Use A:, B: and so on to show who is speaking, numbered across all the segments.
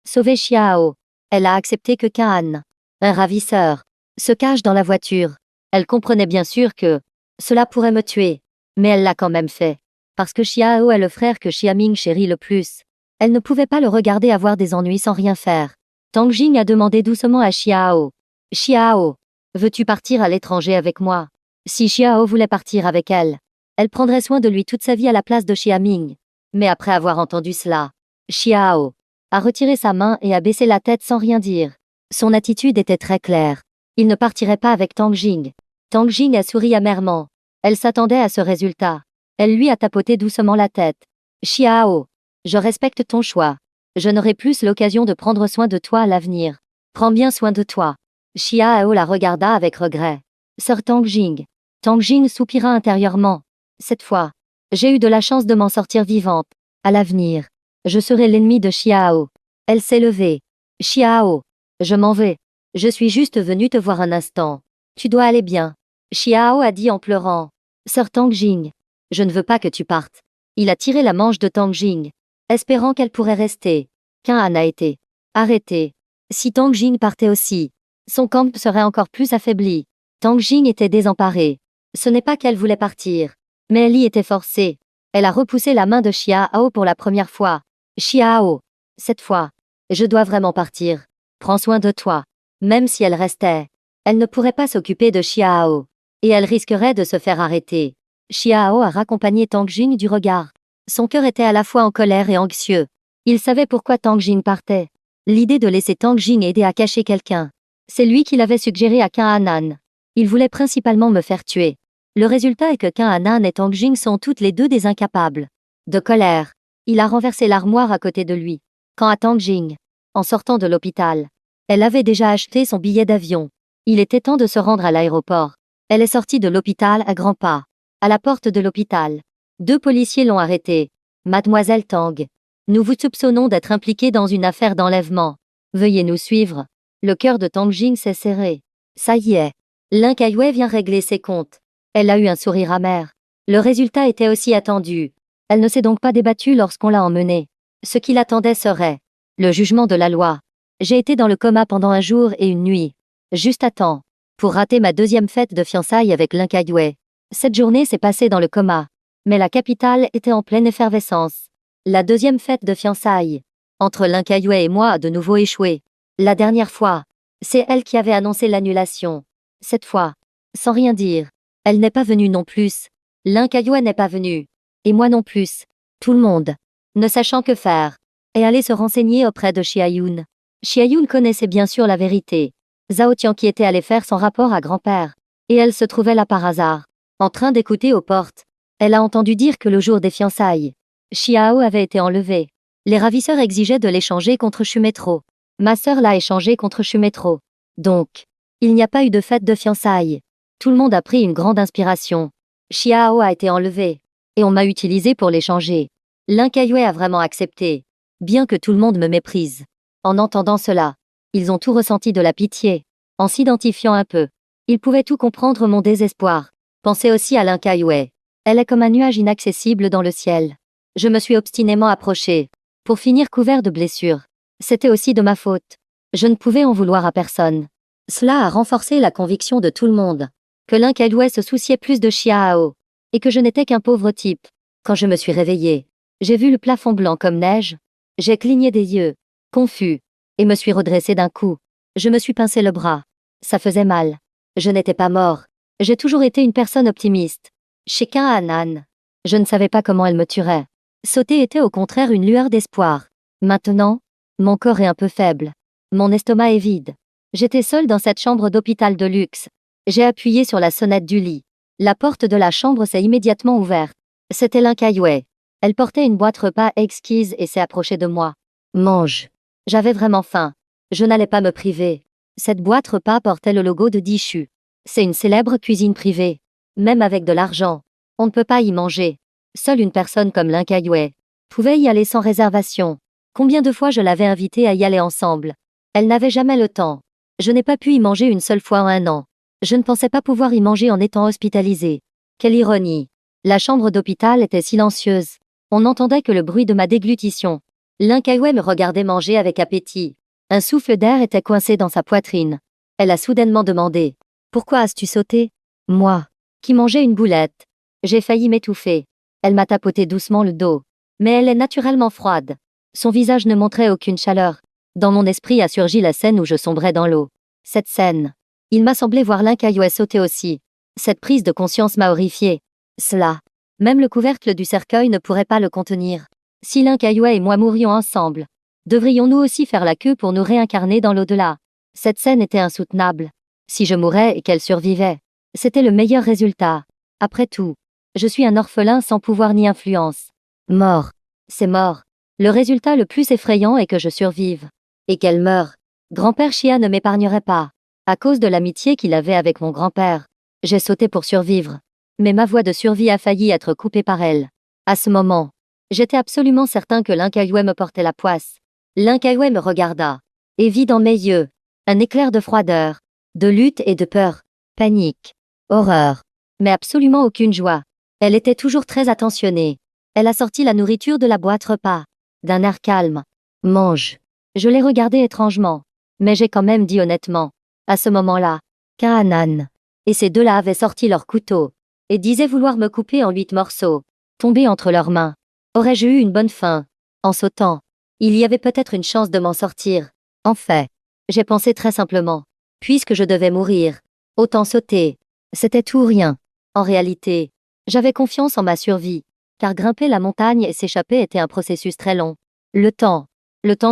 A: sauver Xiao. Elle a accepté que Kaan, un ravisseur, se cache dans la voiture. Elle comprenait bien sûr que cela pourrait me tuer, mais elle l'a quand même fait. Parce que Xiao est le frère que Xiaming chérit le plus. Elle ne pouvait pas le regarder avoir des ennuis sans rien faire. Tang Jing a demandé doucement à Xiao. Xiao, veux-tu partir à l'étranger avec moi? Si Xiao voulait partir avec elle, elle prendrait soin de lui toute sa vie à la place de Xiaming. Mais après avoir entendu cela, Xiao a retiré sa main et a baissé la tête sans rien dire. Son attitude était très claire. Il ne partirait pas avec Tang Jing. Tang Jing a souri amèrement. Elle s'attendait à ce résultat. Elle lui a tapoté doucement la tête. Xiao, je respecte ton choix. Je n'aurai plus l'occasion de prendre soin de toi à l'avenir. Prends bien soin de toi. Xiao la regarda avec regret. Sœur Tang Jing. Tang Jing soupira intérieurement. Cette fois, j'ai eu de la chance de m'en sortir vivante. À l'avenir, je serai l'ennemi de Xiao. Elle s'est levée. Xiao, je m'en vais. Je suis juste venue te voir un instant. Tu dois aller bien. Xiao a dit en pleurant. Sœur Tang Jing, je ne veux pas que tu partes. Il a tiré la manche de Tang Jing, espérant qu'elle pourrait rester. Kaan a été arrêté. Si Tang Jing partait aussi, son camp serait encore plus affaibli. Tang Jing était désemparée. Ce n'est pas qu'elle voulait partir, mais elle y était forcée. Elle a repoussé la main de Xiao pour la première fois. Xiao, cette fois, je dois vraiment partir. Prends soin de toi. Même si elle restait, elle ne pourrait pas s'occuper de Xiao. Et elle risquerait de se faire arrêter. Xiao a raccompagné Tang Jing du regard. Son cœur était à la fois en colère et anxieux. Il savait pourquoi Tang Jing partait. L'idée de laisser Tang Jing aider à cacher quelqu'un. C'est lui qui l'avait suggéré à Kaanan. Il voulait principalement me faire tuer. Le résultat est que Kaanan et Tang Jing sont toutes les deux des incapables. De colère, il a renversé l'armoire à côté de lui. Quant à Tang Jing, en sortant de l'hôpital, elle avait déjà acheté son billet d'avion. Il était temps de se rendre à l'aéroport. Elle est sortie de l'hôpital à grands pas. À la porte de l'hôpital, 2 policiers l'ont arrêtée. Mademoiselle Tang, nous vous soupçonnons d'être impliquée dans une affaire d'enlèvement. Veuillez nous suivre. Le cœur de Tang Jing s'est serré. Ça y est. Lin Kaiwei vient régler ses comptes. Elle a eu un sourire amer. Le résultat était aussi attendu. Elle ne s'est donc pas débattue lorsqu'on l'a emmenée. Ce qui l'attendait serait le jugement de la loi. J'ai été dans le coma pendant un jour et une nuit. Juste à temps pour rater ma 2e fête de fiançailles avec Lin Kaiwei. Cette journée s'est passée dans le coma. Mais la capitale était en pleine effervescence. La 2e fête de fiançailles entre Lin Kaiwei et moi a de nouveau échoué. La dernière fois, c'est elle qui avait annoncé l'annulation. Cette fois, sans rien dire, elle n'est pas venue non plus. Lin Kaiwei n'est pas venu. Et moi non plus. Tout le monde, ne sachant que faire, est allé se renseigner auprès de Xiaoyun. Xiaoyun connaissait bien sûr la vérité. Zhao Tian qui était allé faire son rapport à grand-père. Et elle se trouvait là par hasard, en train d'écouter aux portes. Elle a entendu dire que le jour des fiançailles, Xiao avait été enlevé. Les ravisseurs exigeaient de l'échanger contre Shumetro. Ma sœur l'a échangé contre Shumetro. Donc, il n'y a pas eu de fête de fiançailles. Tout le monde a pris une grande inspiration. Xiao a été enlevé. Et on m'a utilisé pour l'échanger. Lin Kaiwei a vraiment accepté. Bien que tout le monde me méprise. En entendant cela, ils ont tout ressenti de la pitié. En s'identifiant un peu, ils pouvaient tout comprendre mon désespoir. Pensez aussi à Lin Kaiwei. Elle est comme un nuage inaccessible dans le ciel. Je me suis obstinément approché. Pour finir couvert de blessures. C'était aussi de ma faute. Je ne pouvais en vouloir à personne. Cela a renforcé la conviction de tout le monde. Que Lin Kaiwei se souciait plus de Xiao. Et que je n'étais qu'un pauvre type. Quand je me suis réveillé, j'ai vu le plafond blanc comme neige. J'ai cligné des yeux, confus, et me suis redressé d'un coup. Je me suis pincé le bras. Ça faisait mal. Je n'étais pas mort. J'ai toujours été une personne optimiste. Chez Kaanan, je ne savais pas comment elle me tuerait. Sauter était au contraire une lueur d'espoir. Maintenant, mon corps est un peu faible. Mon estomac est vide. J'étais seule dans cette chambre d'hôpital de luxe. J'ai appuyé sur la sonnette du lit. La porte de la chambre s'est immédiatement ouverte. C'était Lin Kaiwei. Elle portait une boîte repas exquise et s'est approchée de moi. Mange. J'avais vraiment faim. Je n'allais pas me priver. Cette boîte repas portait le logo de Dishu. C'est une célèbre cuisine privée. Même avec de l'argent, on ne peut pas y manger. Seule une personne comme Lin Kaiwei pouvait y aller sans réservation. Combien de fois je l'avais invitée à y aller ensemble. Elle n'avait jamais le temps. Je n'ai pas pu y manger une seule fois en un an. Je ne pensais pas pouvoir y manger en étant hospitalisée. Quelle ironie. La chambre d'hôpital était silencieuse. On n'entendait que le bruit de ma déglutition. Lin Kaiwei me regardait manger avec appétit. Un souffle d'air était coincé dans sa poitrine. Elle a soudainement demandé. Pourquoi as-tu sauté? Moi, qui mangeais une boulette. J'ai failli m'étouffer. Elle m'a tapoté doucement le dos. Mais elle est naturellement froide. Son visage ne montrait aucune chaleur. Dans mon esprit a surgi la scène où je sombrais dans l'eau. Cette scène. Il m'a semblé voir Lin Kaiwei sauter aussi. Cette prise de conscience m'a horrifié. Cela. Même le couvercle du cercueil ne pourrait pas le contenir. Si Lin Kaiwei et moi mourions ensemble, devrions-nous aussi faire la queue pour nous réincarner dans l'au-delà? Cette scène était insoutenable. Si je mourais et qu'elle survivait, c'était le meilleur résultat. Après tout, je suis un orphelin sans pouvoir ni influence. Mort. C'est mort. Le résultat le plus effrayant est que je survive. Et qu'elle meure. Grand-père Chia ne m'épargnerait pas. À cause de l'amitié qu'il avait avec mon grand-père, j'ai sauté pour survivre. Mais ma voie de survie a failli être coupée par elle. À ce moment, j'étais absolument certain que Lin Kaiwei me portait la poisse. Lin Kaiwei me regarda, et vit dans mes yeux un éclair de froideur, de lutte et de peur, panique, horreur, mais absolument aucune joie. Elle était toujours très attentionnée. Elle a sorti la nourriture de la boîte repas, d'un air calme. Mange. Je l'ai regardé étrangement, mais j'ai quand même dit honnêtement. À ce moment-là, Kaanan et ces deux-là avaient sorti leurs couteaux, et disaient vouloir me couper en 8 morceaux, tombés entre leurs mains. Aurais-je eu une bonne fin? En sautant, il y avait peut-être une chance de m'en sortir. En fait, j'ai pensé très simplement. Puisque je devais mourir, autant sauter. C'était tout ou rien. En réalité, j'avais confiance en ma survie, car grimper la montagne et s'échapper était un processus très long. Le temps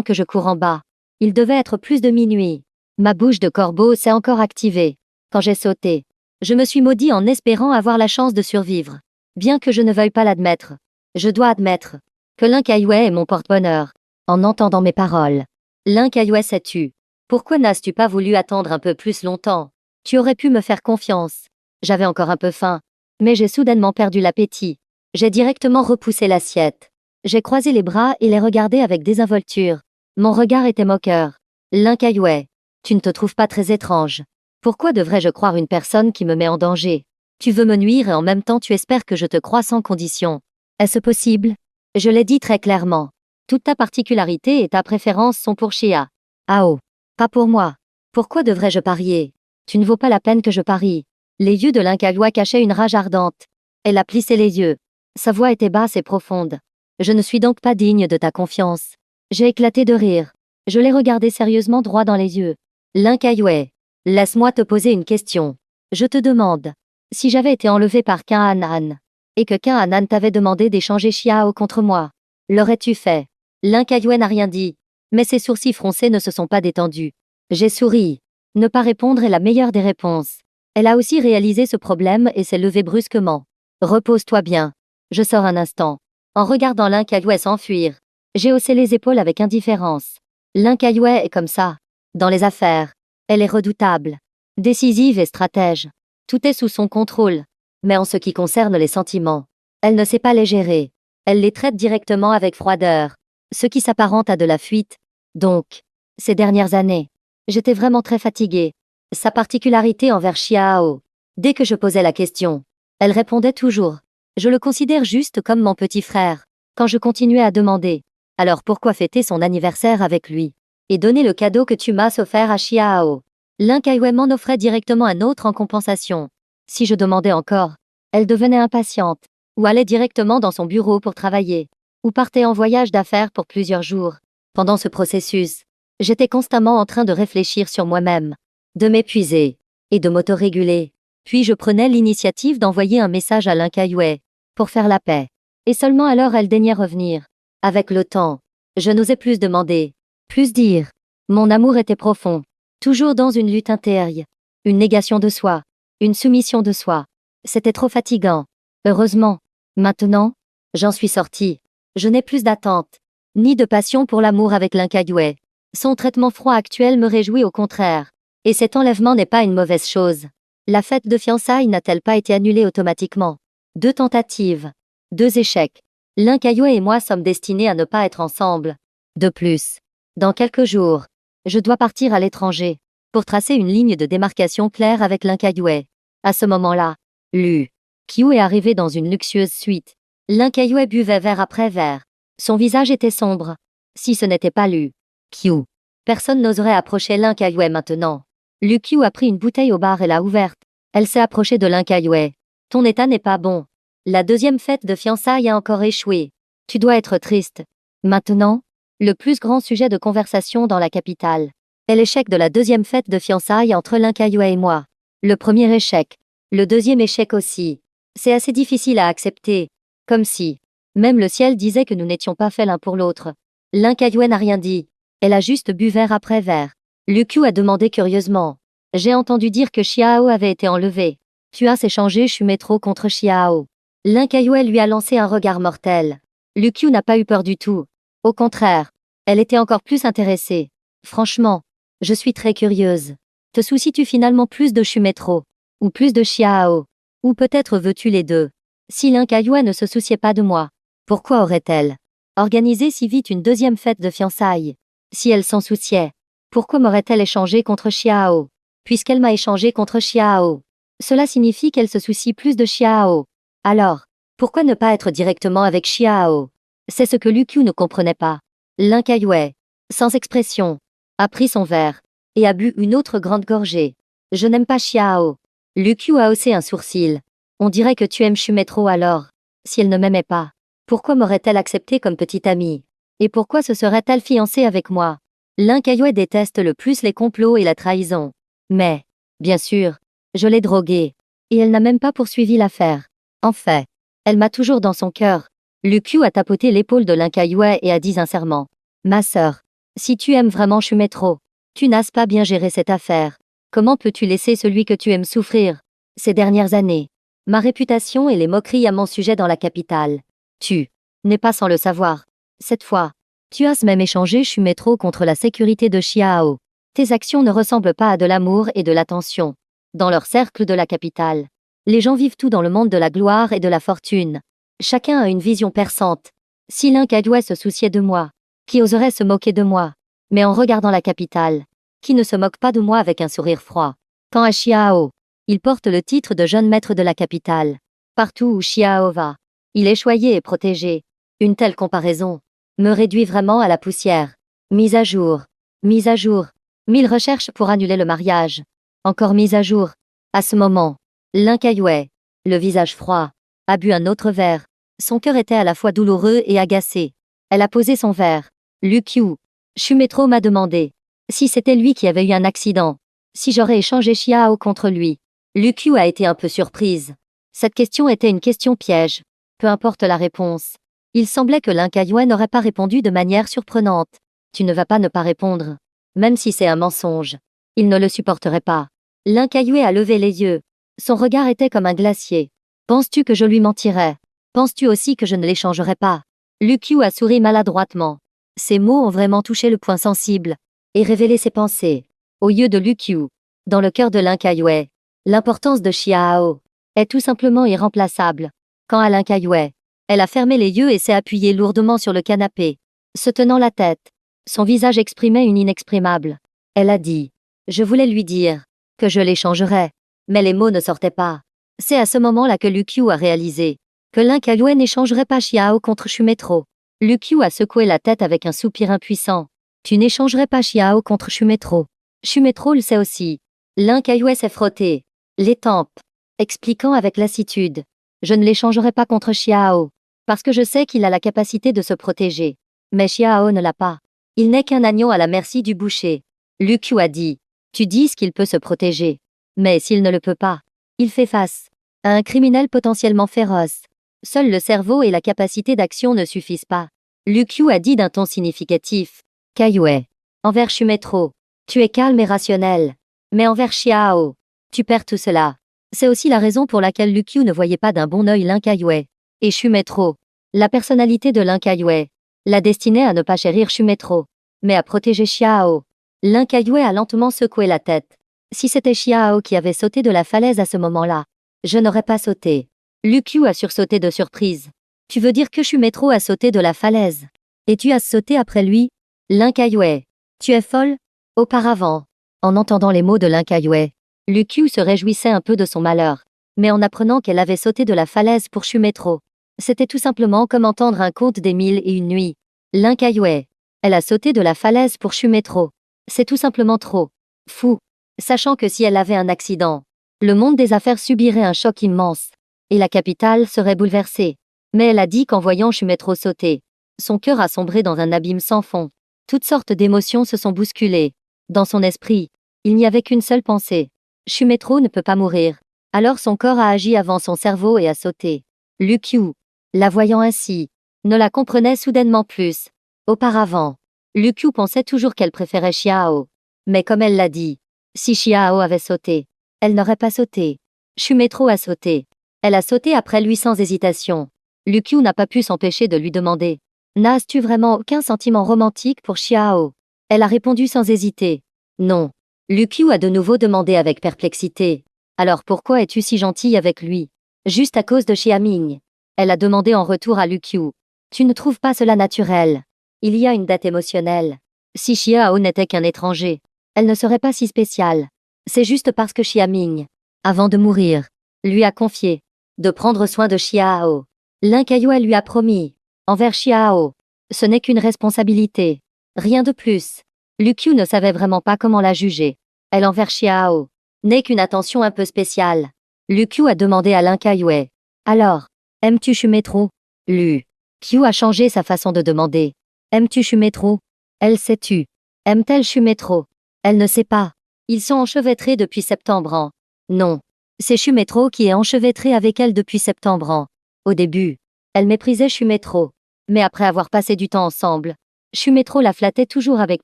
A: que je cours en bas. Il devait être plus de minuit. Ma bouche de corbeau s'est encore activée. Quand j'ai sauté, je me suis maudit en espérant avoir la chance de survivre. Bien que je ne veuille pas l'admettre, je dois admettre que Lin Kaiwei est mon porte-bonheur. En entendant mes paroles, Lin Kaiwei s'est tu. Pourquoi n'as-tu pas voulu attendre un peu plus longtemps? Tu aurais pu me faire confiance. J'avais encore un peu faim, mais j'ai soudainement perdu l'appétit. J'ai directement repoussé l'assiette. J'ai croisé les bras et les regardé avec désinvolture. Mon regard était moqueur. Lin Kaiwei, tu ne te trouves pas très étrange. Pourquoi devrais-je croire une personne qui me met en danger? Tu veux me nuire et en même temps tu espères que je te croie sans condition. Est-ce possible? Je l'ai dit très clairement. Toute ta particularité et ta préférence sont pour Shia. Ao. Pas pour moi. Pourquoi devrais-je parier? Tu ne vaux pas la peine que je parie. Les yeux de Lin Kaiwei cachaient une rage ardente. Elle a plissé les yeux. Sa voix était basse et profonde. Je ne suis donc pas digne de ta confiance. J'ai éclaté de rire. Je l'ai regardé sérieusement droit dans les yeux. Lin Kaiwei, laisse-moi te poser une question. Je te demande, si j'avais été enlevé par Kaanan, et que Kaanan t'avait demandé d'échanger Xiao contre moi, l'aurais-tu fait? Lin Kaiwei n'a rien dit, mais ses sourcils froncés ne se sont pas détendus. J'ai souri. Ne pas répondre est la meilleure des réponses. Elle a aussi réalisé ce problème et s'est levée brusquement. Repose-toi bien. Je sors un instant. En regardant Lin Kaiwei s'enfuir, j'ai haussé les épaules avec indifférence. Lin Kaiwei est comme ça. Dans les affaires, elle est redoutable, décisive et stratège. Tout est sous son contrôle. Mais en ce qui concerne les sentiments, elle ne sait pas les gérer. Elle les traite directement avec froideur, ce qui s'apparente à de la fuite. Donc, ces dernières années, j'étais vraiment très fatiguée. Sa particularité envers Xiao, dès que je posais la question, elle répondait toujours. Je le considère juste comme mon petit frère. Quand je continuais à demander, alors pourquoi fêter son anniversaire avec lui? Et donner le cadeau que tu m'as offert à Xiao. Lin Kaiwei m'en offrait directement un autre en compensation. Si je demandais encore, elle devenait impatiente, ou allait directement dans son bureau pour travailler, ou partait en voyage d'affaires pour plusieurs jours. Pendant ce processus, j'étais constamment en train de réfléchir sur moi-même, de m'épuiser, et de m'autoréguler. Puis je prenais l'initiative d'envoyer un message à Lin Kaiwei, pour faire la paix. Et seulement alors elle daignait revenir. Avec le temps, je n'osais plus demander, plus dire. Mon amour était profond, toujours dans une lutte intérieure, une négation de soi, une soumission de soi. C'était trop fatigant. Heureusement, maintenant, j'en suis sortie. Je n'ai plus d'attente, ni de passion pour l'amour avec Lin Kaiwei. Son traitement froid actuel me réjouit au contraire. Et cet enlèvement n'est pas une mauvaise chose. La fête de fiançailles n'a-t-elle pas été annulée automatiquement? 2 tentatives, 2 échecs. Lin Kaiwei et moi sommes destinés à ne pas être ensemble. De plus, dans quelques jours, je dois partir à l'étranger, pour tracer une ligne de démarcation claire avec Lin Kaiwei. À ce moment-là, Lu Qiu est arrivé dans une luxueuse suite. Lin Kaiwei buvait verre après verre. Son visage était sombre, Si ce n'était pas Lu Qiu, personne n'oserait approcher Lin Kayue maintenant. Lu Qiu a pris une bouteille au bar et l'a ouverte. Elle s'est approchée de Lin Kayue. Ton état n'est pas bon. La deuxième fête de fiançailles a encore échoué. Tu dois être triste. Maintenant, le plus grand sujet de conversation dans la capitale est l'échec de la deuxième fête de fiançailles entre Lin Kayue et moi. Le premier échec. Le deuxième échec aussi. C'est assez difficile à accepter. Comme si, même le ciel disait que nous n'étions pas faits l'un pour l'autre. Lin Kayue n'a rien dit. Elle a juste bu verre après verre. Lu Qiu a demandé curieusement. J'ai entendu dire que Xiao avait été enlevé. Tu as échangé Shumetro contre Xiao. Lin Kayue lui a lancé un regard mortel. Lu Qiu n'a pas eu peur du tout. Au contraire, elle était encore plus intéressée. Franchement, je suis très curieuse. Te soucies-tu finalement plus de Shumetro ou plus de Xiao? Ou peut-être veux-tu les deux? Si Lin Kayue ne se souciait pas de moi, pourquoi aurait-elle organisé si vite une deuxième fête de fiançailles? Si elle s'en souciait, pourquoi m'aurait-elle échangé contre Xiao? Puisqu'elle m'a échangé contre Xiao, cela signifie qu'elle se soucie plus de Xiao. Alors, pourquoi ne pas être directement avec Xiao? C'est ce que Lu Qiu ne comprenait pas. Lin Kayue, sans expression, a pris son verre et a bu une autre grande gorgée. Je n'aime pas Xiao. Lu Qiu a haussé un sourcil. On dirait que tu aimes Shumetro alors. Si elle ne m'aimait pas, pourquoi m'aurait-elle accepté comme petite amie? Et pourquoi se serait-elle fiancée avec moi? Lin Kayue déteste le plus les complots et la trahison. Mais, bien sûr, je l'ai droguée. Et elle n'a même pas poursuivi l'affaire. En fait, elle m'a toujours dans son cœur. Lu Qiu a tapoté l'épaule de Lin Kayue et a dit sincèrement. Ma sœur, si tu aimes vraiment Shumetro, tu n'as pas bien géré cette affaire. Comment peux-tu laisser celui que tu aimes souffrir? Ces dernières années, ma réputation et les moqueries à mon sujet dans la capitale. Tu n'es pas sans le savoir. Cette fois, tu as même échangé Shumetro contre la sécurité de Xiao. Tes actions ne ressemblent pas à de l'amour et de l'attention. Dans leur cercle de la capitale, les gens vivent tout dans le monde de la gloire et de la fortune. Chacun a une vision perçante. Si Lin Kayue se souciait de moi, qui oserait se moquer de moi? Mais en regardant la capitale, qui ne se moque pas de moi avec un sourire froid? Quant à Xiao, il porte le titre de jeune maître de la capitale. Partout où Xiao va, il est choyé et protégé. Une telle comparaison me réduit vraiment à la poussière. Mise à jour. Mise à jour. 1000 recherches pour annuler le mariage. Encore mise à jour. À ce moment, Lin Kayue, le visage froid, a bu un autre verre. Son cœur était à la fois douloureux et agacé. Elle a posé son verre. Lu Qiu. Shumetro m'a demandé si c'était lui qui avait eu un accident, si j'aurais échangé Xiao contre lui. Lu Qiu a été un peu surprise. Cette question était une question piège. Peu importe la réponse. Il semblait que Lin Kayue n'aurait pas répondu de manière surprenante. Tu ne vas pas ne pas répondre. Même si c'est un mensonge. Il ne le supporterait pas. Lin Kayue a levé les yeux. Son regard était comme un glacier. Penses-tu que je lui mentirais? Penses-tu aussi que je ne l'échangerais pas? Lu Qiu a souri maladroitement. Ces mots ont vraiment touché le point sensible et révélé ses pensées. Au lieu de Lu Qiu, dans le cœur de Lin Kayue, l'importance de Xiao est tout simplement irremplaçable. Quant à Lin Kayue, elle a fermé les yeux et s'est appuyée lourdement sur le canapé, se tenant la tête. Son visage exprimait une inexprimable. Elle a dit. Je voulais lui dire que je l'échangerais, mais les mots ne sortaient pas. C'est à ce moment-là que Lu Qiu a réalisé que Lin Kayue n'échangerait pas Xiao contre Shumetro. Lu Qiu a secoué la tête avec un soupir impuissant. Tu n'échangerais pas Xiao contre Shumetro. Shumetro le sait aussi. Lin Kayue s'est frotté les tempes, expliquant avec lassitude. Je ne l'échangerai pas contre Xiao, parce que je sais qu'il a la capacité de se protéger. Mais Xiao ne l'a pas. Il n'est qu'un agneau à la merci du boucher. Lu Qiu a dit. Tu dis qu'il peut se protéger. Mais s'il ne le peut pas, il fait face à un criminel potentiellement féroce. Seul le cerveau et la capacité d'action ne suffisent pas. Lu Qiu a dit d'un ton significatif. Kayue. Envers Shumetro, tu es calme et rationnel. Mais envers Xiao, tu perds tout cela. C'est aussi la raison pour laquelle Lu Qiu ne voyait pas d'un bon œil Lin Kayue et Shumetro. La personnalité de Lin Kayue la destinait à ne pas chérir Shumetro, mais à protéger Xiao. Lin Kayue a lentement secoué la tête. Si c'était Xiao qui avait sauté de la falaise à ce moment-là, je n'aurais pas sauté. Lu Qiu a sursauté de surprise. Tu veux dire que Shumetro a sauté de la falaise? Et tu as sauté après lui? Lin Kayue, tu es folle? Auparavant, en entendant les mots de Lin Kayue, Lu Qiu se réjouissait un peu de son malheur. Mais en apprenant qu'elle avait sauté de la falaise pour Shumetro, c'était tout simplement comme entendre un conte des 1001 nuits. Lin Kayue Elle a sauté de la falaise pour Shumetro. C'est tout simplement trop fou. Sachant que si elle avait un accident, le monde des affaires subirait un choc immense. Et la capitale serait bouleversée. Mais elle a dit qu'en voyant Shumetro sauter, son cœur a sombré dans un abîme sans fond. Toutes sortes d'émotions se sont bousculées. Dans son esprit, il n'y avait qu'une seule pensée. Shumetro ne peut pas mourir. Alors son corps a agi avant son cerveau et a sauté. Lukyu, la voyant ainsi, ne la comprenait soudainement plus. Auparavant, Lukyu pensait toujours qu'elle préférait Xiao. Mais comme elle l'a dit, si Xiao avait sauté, elle n'aurait pas sauté. Shumetro a sauté. Elle a sauté après lui sans hésitation. Lukyu n'a pas pu s'empêcher de lui demander: N'as-tu vraiment aucun sentiment romantique pour Xiao? Elle a répondu sans hésiter: Non. Lukyu a de nouveau demandé avec perplexité: Alors pourquoi es-tu si gentille avec lui? Juste à cause de Xiaming. Elle a demandé en retour à Lukyu: Tu ne trouves pas cela naturel? Il y a une dette émotionnelle. Si Xiao n'était qu'un étranger, elle ne serait pas si spéciale. C'est juste parce que Xiaming, avant de mourir, lui a confié de prendre soin de Xiao. Lin Kayue lui a promis, envers Xiao, ce n'est qu'une responsabilité. Rien de plus. Lukyu ne savait vraiment pas comment la juger. Elle envers Xiao n'est qu'une attention un peu spéciale. Lukyu a demandé à Lin Kayue: Alors, aimes-tu Shumetro? Lukyu a changé sa façon de demander. Aimes-tu Shumetro? Elle sait tu. Aime-t-elle Shumetro? Elle ne sait pas. Ils sont enchevêtrés depuis septembre an. Non. C'est Shumetro qui est enchevêtré avec elle depuis septembre an. Au début, elle méprisait Shumetro. Mais après avoir passé du temps ensemble, Shumetro la flattait toujours avec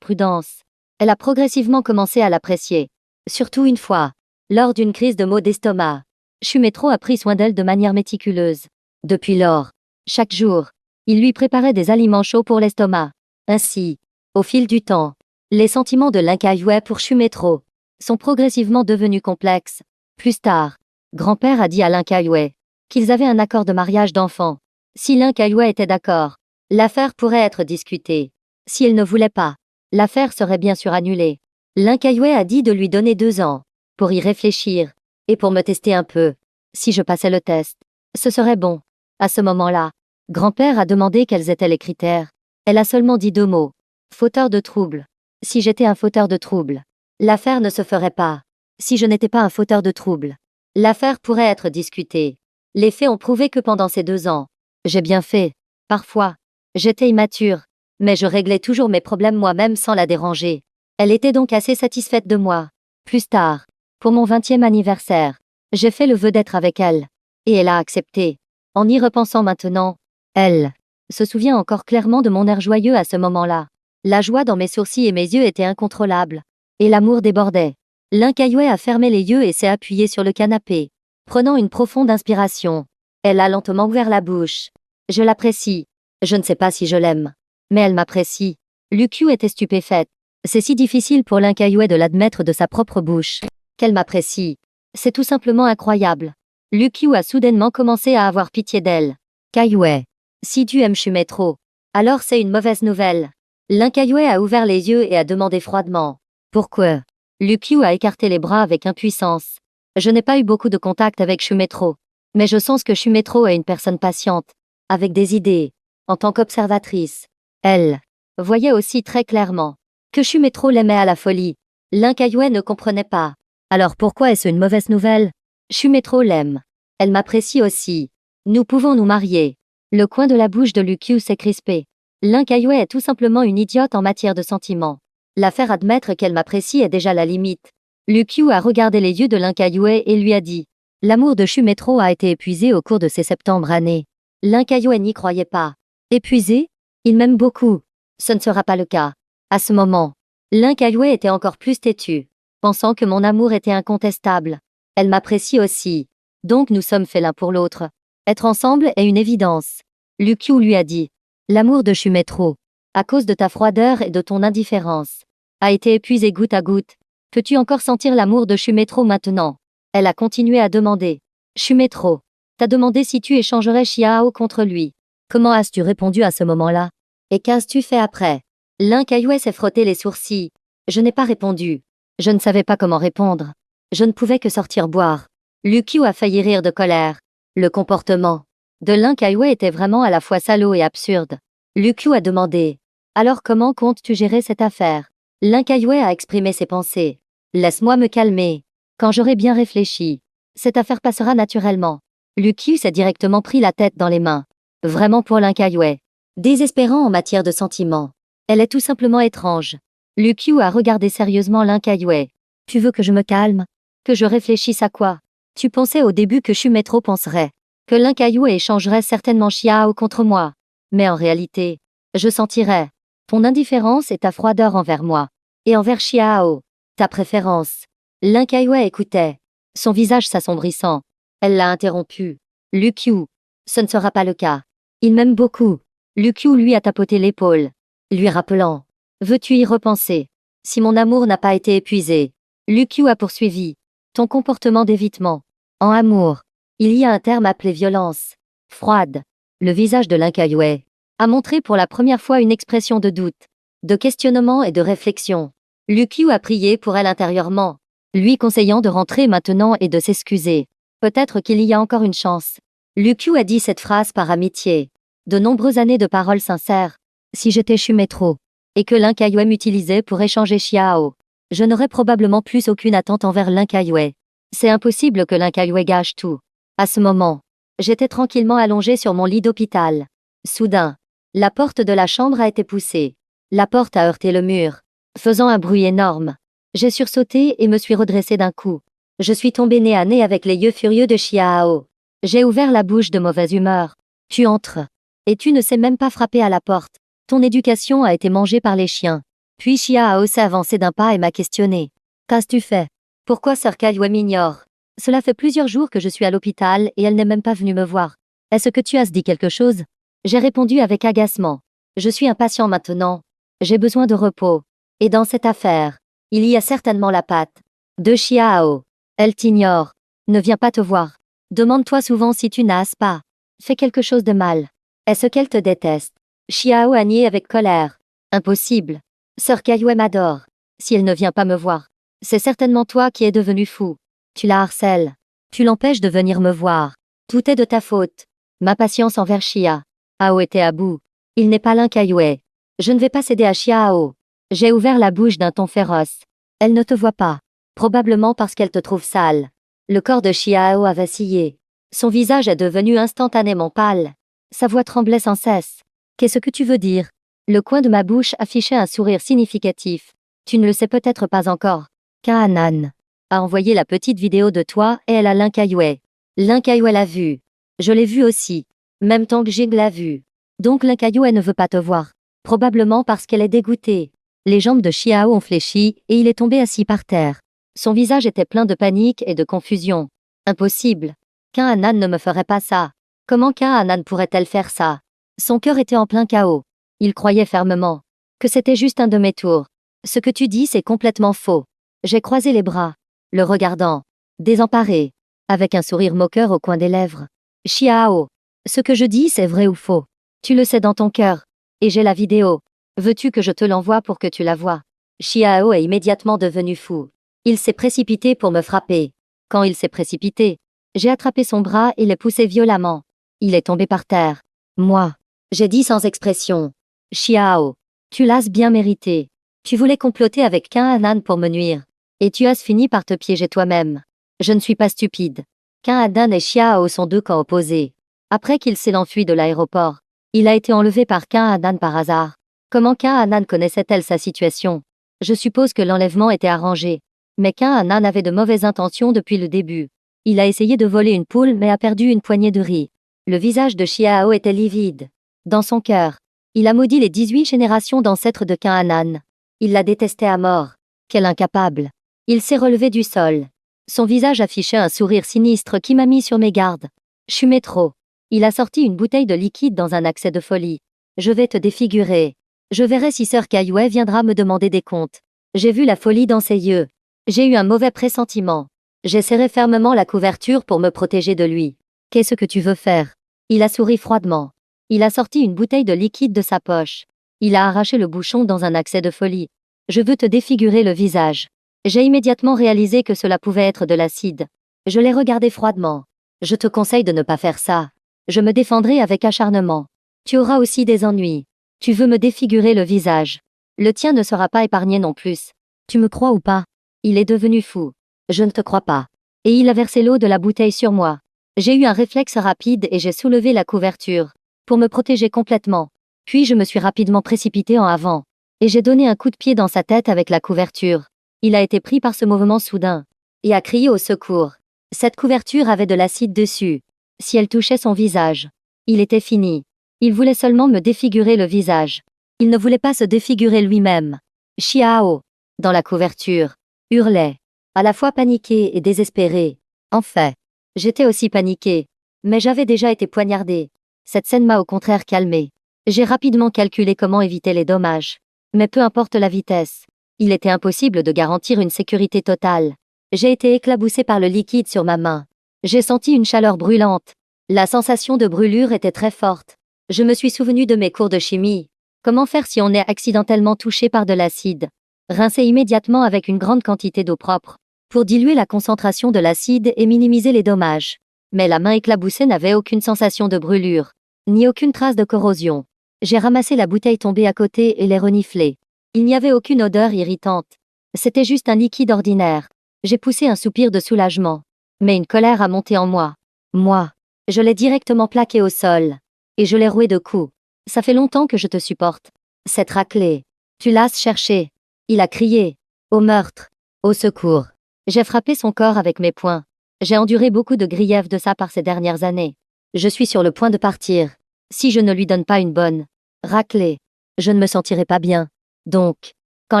A: prudence. Elle a progressivement commencé à l'apprécier. Surtout une fois, lors d'une crise de maux d'estomac, Shumetro a pris soin d'elle de manière méticuleuse. Depuis lors, chaque jour, il lui préparait des aliments chauds pour l'estomac. Ainsi, au fil du temps, les sentiments de Lin Kayue pour Shumetro sont progressivement devenus complexes. Plus tard, grand-père a dit à Lin Kayue qu'ils avaient un accord de mariage d'enfants. Si Lin Kayue était d'accord, l'affaire pourrait être discutée. Si elle ne voulait pas, l'affaire serait bien sûr annulée. Lin Kayue a dit de lui donner 2 ans pour y réfléchir et pour me tester un peu. Si je passais le test, ce serait bon. À ce moment-là, grand-père a demandé quels étaient les critères. Elle a seulement dit 2 mots. Fauteur de trouble. Si j'étais un fauteur de trouble, l'affaire ne se ferait pas. Si je n'étais pas un fauteur de trouble, l'affaire pourrait être discutée. Les faits ont prouvé que pendant ces 2 ans, j'ai bien fait. Parfois, j'étais immature, mais je réglais toujours mes problèmes moi-même sans la déranger. Elle était donc assez satisfaite de moi. Plus tard, pour mon 20e anniversaire, j'ai fait le vœu d'être avec elle. Et elle a accepté. En y repensant maintenant, elle se souvient encore clairement de mon air joyeux à ce moment-là. La joie dans mes sourcils et mes yeux était incontrôlable. Et l'amour débordait. Lin Kayue a fermé les yeux et s'est appuyé sur le canapé. Prenant une profonde inspiration, elle a lentement ouvert la bouche. Je l'apprécie. Je ne sais pas si je l'aime. Mais elle m'apprécie. Lukyu était stupéfaite. C'est si difficile pour Lin Kayue de l'admettre de sa propre bouche. Qu'elle m'apprécie. C'est tout simplement incroyable. Lukyu a soudainement commencé à avoir pitié d'elle. Kayue, si tu aimes Shumetro, alors c'est une mauvaise nouvelle. Lin Kayue a ouvert les yeux et a demandé froidement: Pourquoi? Lukyu a écarté les bras avec impuissance. Je n'ai pas eu beaucoup de contact avec Shumetro, mais je sens que Shumetro est une personne patiente, avec des idées. En tant qu'observatrice, elle voyait aussi très clairement que Shumetro l'aimait à la folie. Lin Kayue ne comprenait pas. Alors pourquoi est-ce une mauvaise nouvelle? Shumetro l'aime. Elle m'apprécie aussi. Nous pouvons nous marier. Le coin de la bouche de Lukyu s'est crispé. Lin Kayue est tout simplement une idiote en matière de sentiments. La faire admettre qu'elle m'apprécie est déjà la limite. Lukyu a regardé les yeux de Lin Kayue et lui a dit: L'amour de Shumetro a été épuisé au cours de ces septembre années. Lin Kayue n'y croyait pas. Épuisé? Il m'aime beaucoup. Ce ne sera pas le cas. À ce moment, Lin Kayue était encore plus têtu, pensant que mon amour était incontestable. Elle m'apprécie aussi. Donc nous sommes faits l'un pour l'autre. Être ensemble est une évidence. Lukyu lui a dit: L'amour de Shumetro, à cause de ta froideur et de ton indifférence, a été épuisé goutte à goutte. Peux-tu encore sentir l'amour de Shumetro maintenant? Elle a continué à demander. Shumetro, t'as demandé si tu échangerais Xiao contre lui. Comment as-tu répondu à ce moment-là? Et qu'as-tu fait après? Lin Kayue s'est frotté les sourcils. Je n'ai pas répondu. Je ne savais pas comment répondre. Je ne pouvais que sortir boire. Lukyu a failli rire de colère. Le comportement de Lin Kayue était vraiment à la fois salaud et absurde. Lukyu a demandé: Alors comment comptes-tu gérer cette affaire? L'Incaillouet a exprimé ses pensées. Laisse-moi me calmer. Quand j'aurai bien réfléchi, cette affaire passera naturellement. Lucius a directement pris la tête dans les mains. Vraiment pour l'Incaillouet. Désespérant en matière de sentiments. Elle est tout simplement étrange. Lucius a regardé sérieusement l'Incaillouet. Tu veux que je me calme? Que je réfléchisse à quoi? Tu pensais au début que Shumetro penserait que l'Incaillouet échangerait certainement Xiao contre moi. Mais en réalité, je sentirais ton indifférence et ta froideur envers moi. Et envers Xiao, ta préférence. L'Incaillouet écoutait, son visage s'assombrissant. Elle l'a interrompu. Lucius, ce ne sera pas le cas. Il m'aime beaucoup. Lucius lui a tapoté l'épaule, lui rappelant. Veux-tu y repenser? Si mon amour n'a pas été épuisé. Lucius a poursuivi. Ton comportement d'évitement. En amour, il y a un terme appelé violence. Froide. Le visage de l'Incaillouet a montré pour la première fois une expression de doute, de questionnement et de réflexion. Lucius a prié pour elle intérieurement, lui conseillant de rentrer maintenant et de s'excuser. Peut-être qu'il y a encore une chance. Lucius a dit cette phrase par amitié. De nombreuses années de paroles sincères. Si j'étais Shumetro, et que l'Incaillouet m'utilisait pour échanger Xiao, je n'aurais probablement plus aucune attente envers l'Incaillouet. C'est impossible que l'Incaillouet gâche tout. À ce moment, j'étais tranquillement allongé sur mon lit d'hôpital. Soudain, la porte de la chambre a été poussée. La porte a heurté le mur, faisant un bruit énorme. J'ai sursauté et me suis redressé d'un coup. Je suis tombé nez à nez avec les yeux furieux de Xiao. J'ai ouvert la bouche de mauvaise humeur. Tu entres. Et tu ne sais même pas frapper à la porte. Ton éducation a été mangée par les chiens. Puis Xiao s'est avancé d'un pas et m'a questionné. Qu'as-tu fait? Pourquoi Sœur Caillouet m'ignore? Cela fait plusieurs jours que je suis à l'hôpital et elle n'est même pas venue me voir. Est-ce que tu as dit quelque chose? J'ai répondu avec agacement. Je suis impatient maintenant. J'ai besoin de repos. Et dans cette affaire, il y a certainement la patte de Xiao. Elle t'ignore. Ne vient pas te voir. Demande-toi souvent si tu n'as pas fait quelque chose de mal. Est-ce qu'elle te déteste? Xiao a nié avec colère. Impossible. Sœur Caillouet m'adore. Si elle ne vient pas me voir, c'est certainement toi qui es devenu fou. Tu la harcèles. Tu l'empêches de venir me voir. Tout est de ta faute. Ma patience envers Xiao était à bout. Il n'est pas l'Incaillouet. Je ne vais pas céder à Xiao. J'ai ouvert la bouche d'un ton féroce. Elle ne te voit pas. Probablement parce qu'elle te trouve sale. Le corps de Xiao a vacillé. Son visage est devenu instantanément pâle. Sa voix tremblait sans cesse. Qu'est-ce que tu veux dire? Le coin de ma bouche affichait un sourire significatif. Tu ne le sais peut-être pas encore. Kaanan a envoyé la petite vidéo de toi et elle a l'Incaillouet. L'Incaillouet l'a vue. Je l'ai vue aussi. Même temps que Jig l'a vue. Donc l'Incaillouet ne veut pas te voir. Probablement parce qu'elle est dégoûtée. Les jambes de Xiao ont fléchi et il est tombé assis par terre. Son visage était plein de panique et de confusion. Impossible. Kaanan ne me ferait pas ça. Comment Kaanan pourrait-elle faire ça? Son cœur était en plein chaos. Il croyait fermement que c'était juste un de mes tours. Ce que tu dis, c'est complètement faux. J'ai croisé les bras, le regardant, désemparé, avec un sourire moqueur au coin des lèvres. Xiao, ce que je dis, c'est vrai ou faux? Tu le sais dans ton cœur. Et j'ai la vidéo. Veux-tu que je te l'envoie pour que tu la vois? Xiao est immédiatement devenu fou. Il s'est précipité pour me frapper. Quand il s'est précipité, j'ai attrapé son bras et l'ai poussé violemment. Il est tombé par terre. Moi, j'ai dit sans expression. Xiao, tu l'as bien mérité. Tu voulais comploter avec Kaanan pour me nuire. Et tu as fini par te piéger toi-même. Je ne suis pas stupide. Kaanan et Xiao sont deux camps opposés. Après qu'il s'est enfui de l'aéroport, il a été enlevé par Kaanan par hasard. Comment Kaanan connaissait-elle sa situation? Je suppose que l'enlèvement était arrangé. Mais Kaanan avait de mauvaises intentions depuis le début. Il a essayé de voler une poule mais a perdu une poignée de riz. Le visage de Xiao était livide. Dans son cœur, il a maudit les 18 générations d'ancêtres de Kaanan. Il la détestait à mort. Quel incapable. Il s'est relevé du sol. Son visage affichait un sourire sinistre qui m'a mis sur mes gardes. Shumetro. Il a sorti une bouteille de liquide dans un accès de folie. Je vais te défigurer. Je verrai si Sœur Caillouet viendra me demander des comptes. J'ai vu la folie dans ses yeux. J'ai eu un mauvais pressentiment. J'ai serré fermement la couverture pour me protéger de lui. Qu'est-ce que tu veux faire? Il a souri froidement. Il a sorti une bouteille de liquide de sa poche. Il a arraché le bouchon dans un accès de folie. Je veux te défigurer le visage. J'ai immédiatement réalisé que cela pouvait être de l'acide. Je l'ai regardé froidement. Je te conseille de ne pas faire ça. Je me défendrai avec acharnement. Tu auras aussi des ennuis. Tu veux me défigurer le visage. Le tien ne sera pas épargné non plus. Tu me crois ou pas? Il est devenu fou. Je ne te crois pas. Et il a versé l'eau de la bouteille sur moi. J'ai eu un réflexe rapide et j'ai soulevé la couverture, pour me protéger complètement. Puis je me suis rapidement précipité en avant. Et j'ai donné un coup de pied dans sa tête avec la couverture. Il a été pris par ce mouvement soudain. Et a crié au secours. Cette couverture avait de l'acide dessus. Si elle touchait son visage, il était fini. Il voulait seulement me défigurer le visage. Il ne voulait pas se défigurer lui-même. Xiao, dans la couverture, hurlait, à la fois paniqué et désespéré. En fait, j'étais aussi paniqué, mais j'avais déjà été poignardé. Cette scène m'a au contraire calmé. J'ai rapidement calculé comment éviter les dommages. Mais peu importe la vitesse, il était impossible de garantir une sécurité totale. J'ai été éclaboussé par le liquide sur ma main. J'ai senti une chaleur brûlante. La sensation de brûlure était très forte. Je me suis souvenu de mes cours de chimie. Comment faire si on est accidentellement touché par de l'acide? Rincer immédiatement avec une grande quantité d'eau propre, pour diluer la concentration de l'acide et minimiser les dommages. Mais la main éclaboussée n'avait aucune sensation de brûlure, ni aucune trace de corrosion. J'ai ramassé la bouteille tombée à côté et l'ai reniflée. Il n'y avait aucune odeur irritante. C'était juste un liquide ordinaire. J'ai poussé un soupir de soulagement. Mais une colère a monté en moi. Moi, je l'ai directement plaqué au sol. Et je l'ai roué de coups. Ça fait longtemps que je te supporte. Cette raclée. Tu l'as cherché. Il a crié. Au meurtre. Au secours. J'ai frappé son corps avec mes poings. J'ai enduré beaucoup de griefs de ça par ces dernières années. Je suis sur le point de partir. Si je ne lui donne pas une bonne raclée, je ne me sentirai pas bien. Donc, quand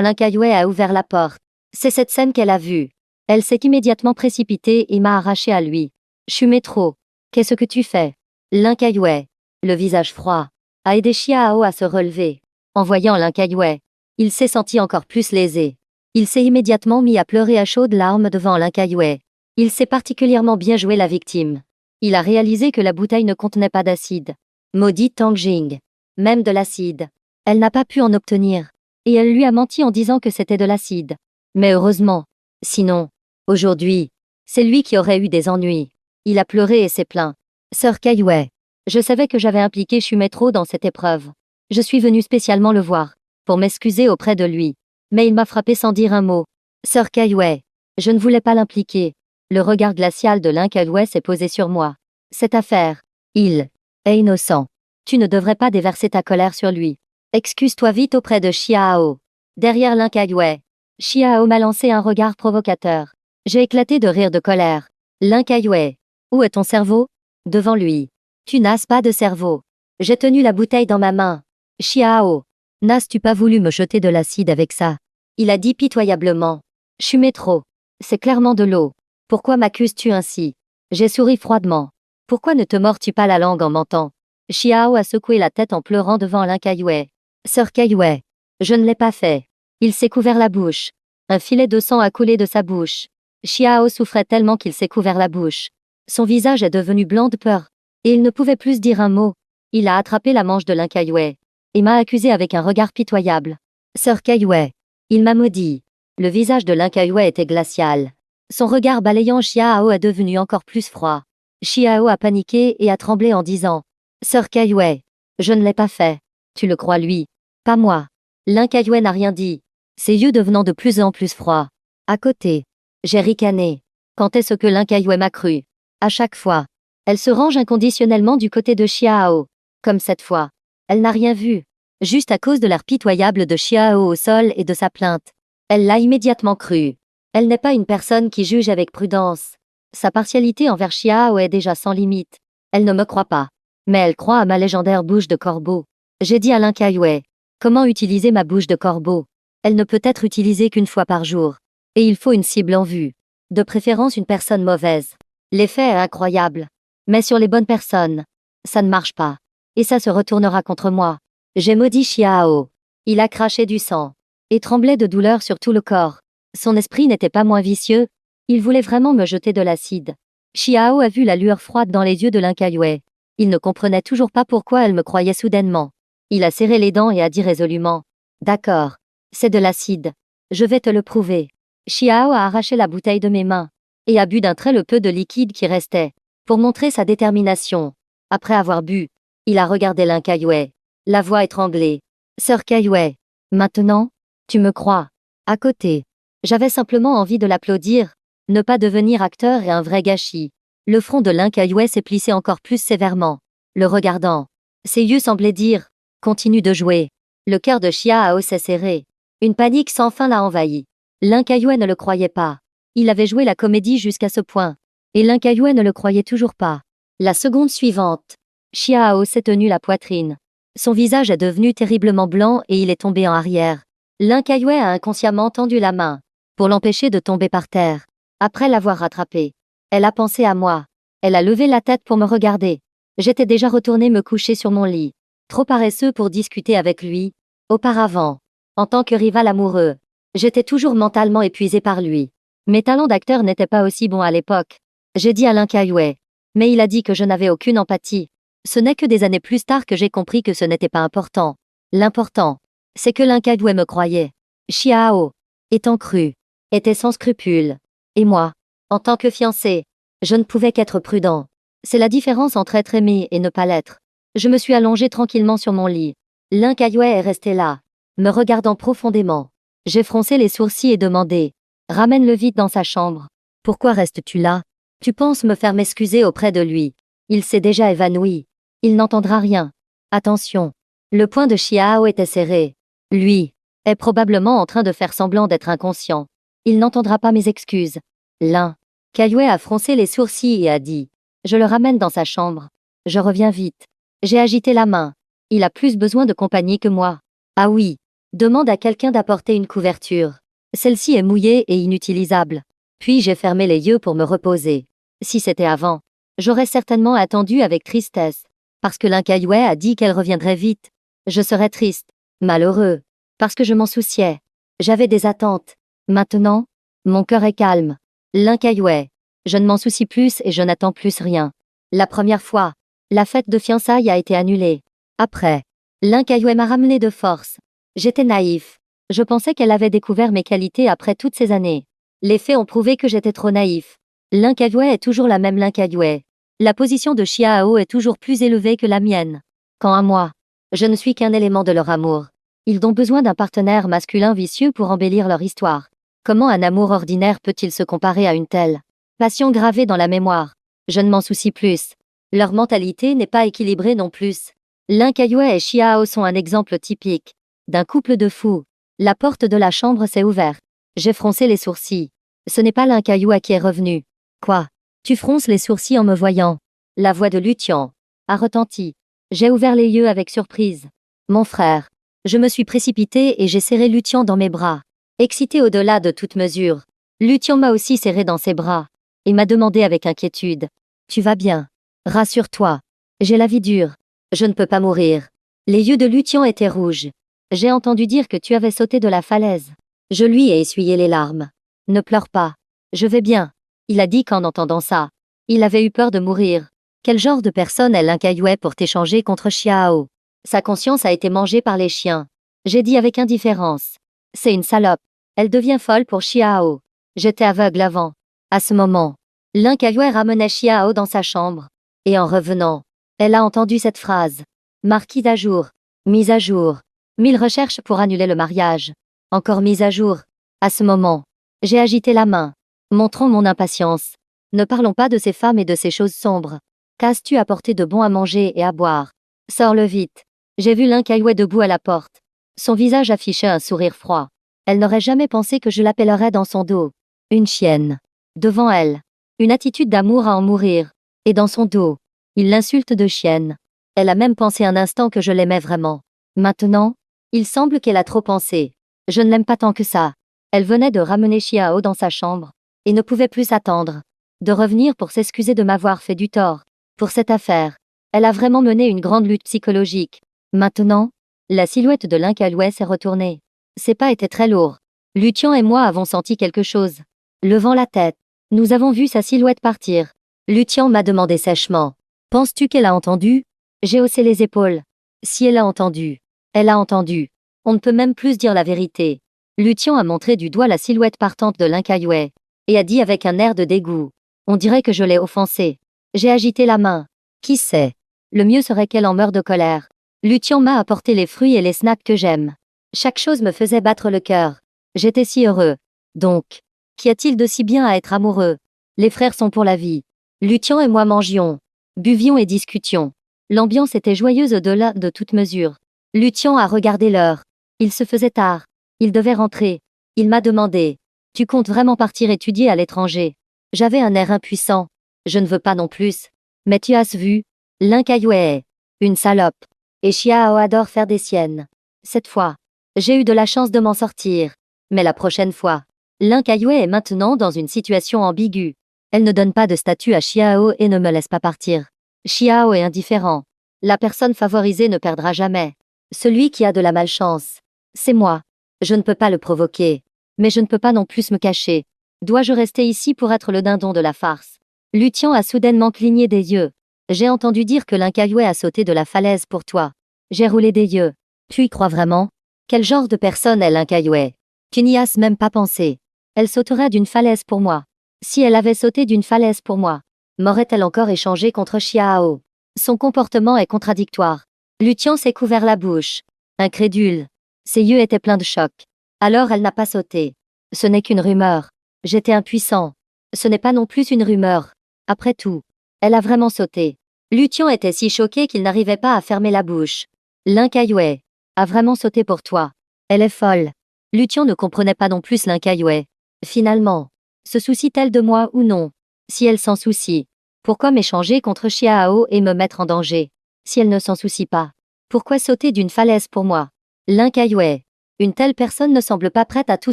A: Linkaiyue a ouvert la porte, c'est cette scène qu'elle a vue. Elle s'est immédiatement précipitée et m'a arraché à lui. Shumetro, qu'est-ce que tu fais? Linkaiyue, le visage froid, a aidé Xiao à se relever. En voyant Linkaiyue, il s'est senti encore plus lésé. Il s'est immédiatement mis à pleurer à chaudes larmes devant Linkaiyue. Il s'est particulièrement bien joué la victime. Il a réalisé que la bouteille ne contenait pas d'acide. Maudit Tang Jing. Même de l'acide. Elle n'a pas pu en obtenir. Et elle lui a menti en disant que c'était de l'acide. Mais heureusement. Sinon, aujourd'hui, c'est lui qui aurait eu des ennuis. Il a pleuré et s'est plaint. Sœur Kaiyue, je savais que j'avais impliqué Shumetro dans cette épreuve. Je suis venu spécialement le voir, pour m'excuser auprès de lui. Mais il m'a frappé sans dire un mot. Sœur Kaiyue, je ne voulais pas l'impliquer. Le regard glacial de Linkaiyue s'est posé sur moi. Cette affaire, il est innocent. Tu ne devrais pas déverser ta colère sur lui. Excuse-toi vite auprès de Xiao. Derrière Linkaiyue, Xiao m'a lancé un regard provocateur. J'ai éclaté de rire de colère. Linkaiyue, où est ton cerveau? Devant lui. Tu n'as pas de cerveau. J'ai tenu la bouteille dans ma main. Xiao, n'as-tu pas voulu me jeter de l'acide avec ça? Il a dit pitoyablement. Shumetro, c'est clairement de l'eau. Pourquoi m'accuses-tu ainsi? J'ai souri froidement. Pourquoi ne te mords-tu pas la langue en mentant? Xiao a secoué la tête en pleurant devant Linkaiyue. Sœur Kaiyue, je ne l'ai pas fait. Il s'est couvert la bouche. Un filet de sang a coulé de sa bouche. Xiao souffrait tellement qu'il s'est couvert la bouche. Son visage est devenu blanc de peur. Et il ne pouvait plus dire un mot. Il a attrapé la manche de Linkaiyue et m'a accusé avec un regard pitoyable. Sœur Kaiyue, il m'a maudit. Le visage de Linkaiyue était glacial. Son regard balayant Xiao est devenu encore plus froid. Xiao a paniqué et a tremblé en disant. Sœur Kaiyue, je ne l'ai pas fait. Tu le crois lui, pas moi. Linkaiyue n'a rien dit, ses yeux devenant de plus en plus froids. À côté, j'ai ricané. Quand est-ce que Linkaiyue m'a cru? À chaque fois, elle se range inconditionnellement du côté de Xiao. Comme cette fois, elle n'a rien vu. Juste à cause de l'air pitoyable de Xiao au sol et de sa plainte. Elle l'a immédiatement cru. Elle n'est pas une personne qui juge avec prudence. Sa partialité envers Xiao est déjà sans limite. Elle ne me croit pas. Mais elle croit à ma légendaire bouche de corbeau. J'ai dit à Linkaiyue. Comment utiliser ma bouche de corbeau? Elle ne peut être utilisée qu'une fois par jour. Et il faut une cible en vue. De préférence une personne mauvaise. L'effet est incroyable. Mais sur les bonnes personnes, ça ne marche pas. Et ça se retournera contre moi. J'ai maudit Xiao. Il a craché du sang. Et tremblait de douleur sur tout le corps. Son esprit n'était pas moins vicieux. Il voulait vraiment me jeter de l'acide. Xiao a vu la lueur froide dans les yeux de Linkaiyue. Il ne comprenait toujours pas pourquoi elle me croyait soudainement. Il a serré les dents et a dit résolument. D'accord. C'est de l'acide. Je vais te le prouver. Xiao a arraché la bouteille de mes mains. Et a bu d'un trait le peu de liquide qui restait. Pour montrer sa détermination. Après avoir bu, il a regardé Linkaiyue. La voix étranglée. Sœur Kaiwei. Maintenant, tu me crois. À côté. J'avais simplement envie de l'applaudir. Ne pas devenir acteur est un vrai gâchis. Le front de Lin Kaiwei s'est plissé encore plus sévèrement. Le regardant. Ses yeux semblaient dire « Continue de jouer ». Le cœur de Xiao s'est serré. Une panique sans fin l'a envahi. Lin Kaiwei ne le croyait pas. Il avait joué la comédie jusqu'à ce point. Et Lin Kaiwei ne le croyait toujours pas. La seconde suivante. Xiao s'est tenu la poitrine. Son visage est devenu terriblement blanc et il est tombé en arrière. Lin Kaiwei a inconsciemment tendu la main pour l'empêcher de tomber par terre. Après l'avoir rattrapé, elle a pensé à moi. Elle a levé la tête pour me regarder. J'étais déjà retourné me coucher sur mon lit, trop paresseux pour discuter avec lui. Auparavant, en tant que rival amoureux, j'étais toujours mentalement épuisé par lui. Mes talents d'acteur n'étaient pas aussi bons à l'époque. J'ai dit à Lin Kaiwei, mais il a dit que je n'avais aucune empathie. Ce n'est que des années plus tard que j'ai compris que ce n'était pas important. L'important, c'est que Lin Kaiwei me croyait. Xiao, étant cru, était sans scrupules. Et moi, en tant que fiancé, je ne pouvais qu'être prudent. C'est la différence entre être aimé et ne pas l'être. Je me suis allongé tranquillement sur mon lit. Lin Kaiwei est resté là, me regardant profondément. J'ai froncé les sourcils et demandé « Ramène-le vite dans sa chambre. Pourquoi restes-tu là? Tu penses me faire m'excuser auprès de lui? Il s'est déjà évanoui. Il n'entendra rien. Attention. » Le poing de Xiao était serré. Lui est probablement en train de faire semblant d'être inconscient. Il n'entendra pas mes excuses. Lin Kaiwei a froncé les sourcils et a dit « Je le ramène dans sa chambre. Je reviens vite. » J'ai agité la main. Il a plus besoin de compagnie que moi. Ah oui. Demande à quelqu'un d'apporter une couverture. Celle-ci est mouillée et inutilisable. Puis j'ai fermé les yeux pour me reposer. Si c'était avant, j'aurais certainement attendu avec tristesse. Parce que Lin Kaiwei a dit qu'elle reviendrait vite. Je serais triste, malheureux, parce que je m'en souciais. J'avais des attentes. Maintenant, mon cœur est calme. Lin Kaiwei. Je ne m'en soucie plus et je n'attends plus rien. La première fois, la fête de fiançailles a été annulée. Après, Lin Kaiwei m'a ramené de force. J'étais naïf. Je pensais qu'elle avait découvert mes qualités après toutes ces années. Les faits ont prouvé que j'étais trop naïf. Lin Kaiwei est toujours la même Lin Kaiwei. La position de Xiao est toujours plus élevée que la mienne. Quant à moi, je ne suis qu'un élément de leur amour. Ils ont besoin d'un partenaire masculin vicieux pour embellir leur histoire. Comment un amour ordinaire peut-il se comparer à une telle passion gravée dans la mémoire? Je ne m'en soucie plus. Leur mentalité n'est pas équilibrée non plus. Lin Kaiwei et Xiao sont un exemple typique d'un couple de fous. La porte de la chambre s'est ouverte. J'ai froncé les sourcils. Ce n'est pas Lin Kaiwei qui est revenu. Quoi? Tu fronces les sourcils en me voyant. La voix de Lutian a retenti. J'ai ouvert les yeux avec surprise. Mon frère. Je me suis précipité et j'ai serré Lutian dans mes bras. Excité au-delà de toute mesure, Lutian m'a aussi serré dans ses bras et m'a demandé avec inquiétude. Tu vas bien? Rassure-toi. J'ai la vie dure. Je ne peux pas mourir. Les yeux de Lutian étaient rouges. J'ai entendu dire que tu avais sauté de la falaise. Je lui ai essuyé les larmes. Ne pleure pas. Je vais bien. Il a dit qu'en entendant ça, il avait eu peur de mourir. Quel genre de personne est Lin Kaiwei pour t'échanger contre Xiao? Sa conscience a été mangée par les chiens. J'ai dit avec indifférence. C'est une salope. Elle devient folle pour Xiao. J'étais aveugle avant. À ce moment, Lin Kaiwei ramenait Xiao dans sa chambre. Et en revenant, elle a entendu cette phrase. Marquis à jour. Mise à jour. 1000 recherches pour annuler le mariage. Encore mise à jour. À ce moment, j'ai agité la main, montrant mon impatience. Ne parlons pas de ces femmes et de ces choses sombres. Qu'as-tu apporté de bon à manger et à boire? Sors-le vite. J'ai vu Lin Kaiwei debout à la porte. Son visage affichait un sourire froid. Elle n'aurait jamais pensé que je l'appellerais dans son dos. Une chienne. Devant elle. Une attitude d'amour à en mourir. Et dans son dos. Il l'insulte de chienne. Elle a même pensé un instant que je l'aimais vraiment. Maintenant, il semble qu'elle a trop pensé. Je ne l'aime pas tant que ça. Elle venait de ramener Xiao dans sa chambre. Et ne pouvait plus attendre. De revenir pour s'excuser de m'avoir fait du tort. Pour cette affaire. Elle a vraiment mené une grande lutte psychologique. Maintenant, la silhouette de Lin Kaiwei s'est retournée. Ses pas étaient très lourds. Lutian et moi avons senti quelque chose. Levant la tête, nous avons vu sa silhouette partir. Lutian m'a demandé sèchement. Penses-tu qu'elle a entendu? J'ai haussé les épaules. Si elle a entendu. Elle a entendu. On ne peut même plus dire la vérité. Lutian a montré du doigt la silhouette partante de Lin Kaiwei. Et a dit avec un air de dégoût. On dirait que je l'ai offensée. J'ai agité la main. Qui sait? Le mieux serait qu'elle en meure de colère. Lutian m'a apporté les fruits et les snacks que j'aime. Chaque chose me faisait battre le cœur. J'étais si heureux. Donc, qu'y a-t-il de si bien à être amoureux? Les frères sont pour la vie. Lutian et moi mangions, buvions et discutions. L'ambiance était joyeuse au-delà de toute mesure. Lutian a regardé l'heure. Il se faisait tard. Il devait rentrer. Il m'a demandé: Tu comptes vraiment partir étudier à l'étranger? J'avais un air impuissant. Je ne veux pas non plus. Mais tu as vu, Linkayue est une salope. Et Xiao adore faire des siennes. Cette fois, j'ai eu de la chance de m'en sortir. Mais la prochaine fois, Linkayue est maintenant dans une situation ambiguë. Elle ne donne pas de statut à Xiao et ne me laisse pas partir. Xiao est indifférent. La personne favorisée ne perdra jamais. Celui qui a de la malchance, c'est moi. Je ne peux pas le provoquer. Mais je ne peux pas non plus me cacher. Dois-je rester ici pour être le dindon de la farce? Lutian a soudainement cligné des yeux. J'ai entendu dire que Linkayue a sauté de la falaise pour toi. J'ai roulé des yeux. Tu y crois vraiment? Quel genre de personne est Linkayue? Tu n'y as même pas pensé. Elle sauterait d'une falaise pour moi. Si elle avait sauté d'une falaise pour moi, m'aurait-elle encore échangé contre Xiao? Son comportement est contradictoire. Lutian s'est couvert la bouche. Incrédule. Ses yeux étaient pleins de choc. Alors elle n'a pas sauté. Ce n'est qu'une rumeur. J'étais impuissant. Ce n'est pas non plus une rumeur. Après tout, elle a vraiment sauté. Lutian était si choqué qu'il n'arrivait pas à fermer la bouche. Linkayue a vraiment sauté pour toi. Elle est folle. Lutian ne comprenait pas non plus Linkayue. Finalement, se soucie-t-elle de moi ou non? Si elle s'en soucie, pourquoi m'échanger contre Xiao et me mettre en danger? Si elle ne s'en soucie pas, pourquoi sauter d'une falaise pour moi? Linkayue. Une telle personne ne semble pas prête à tout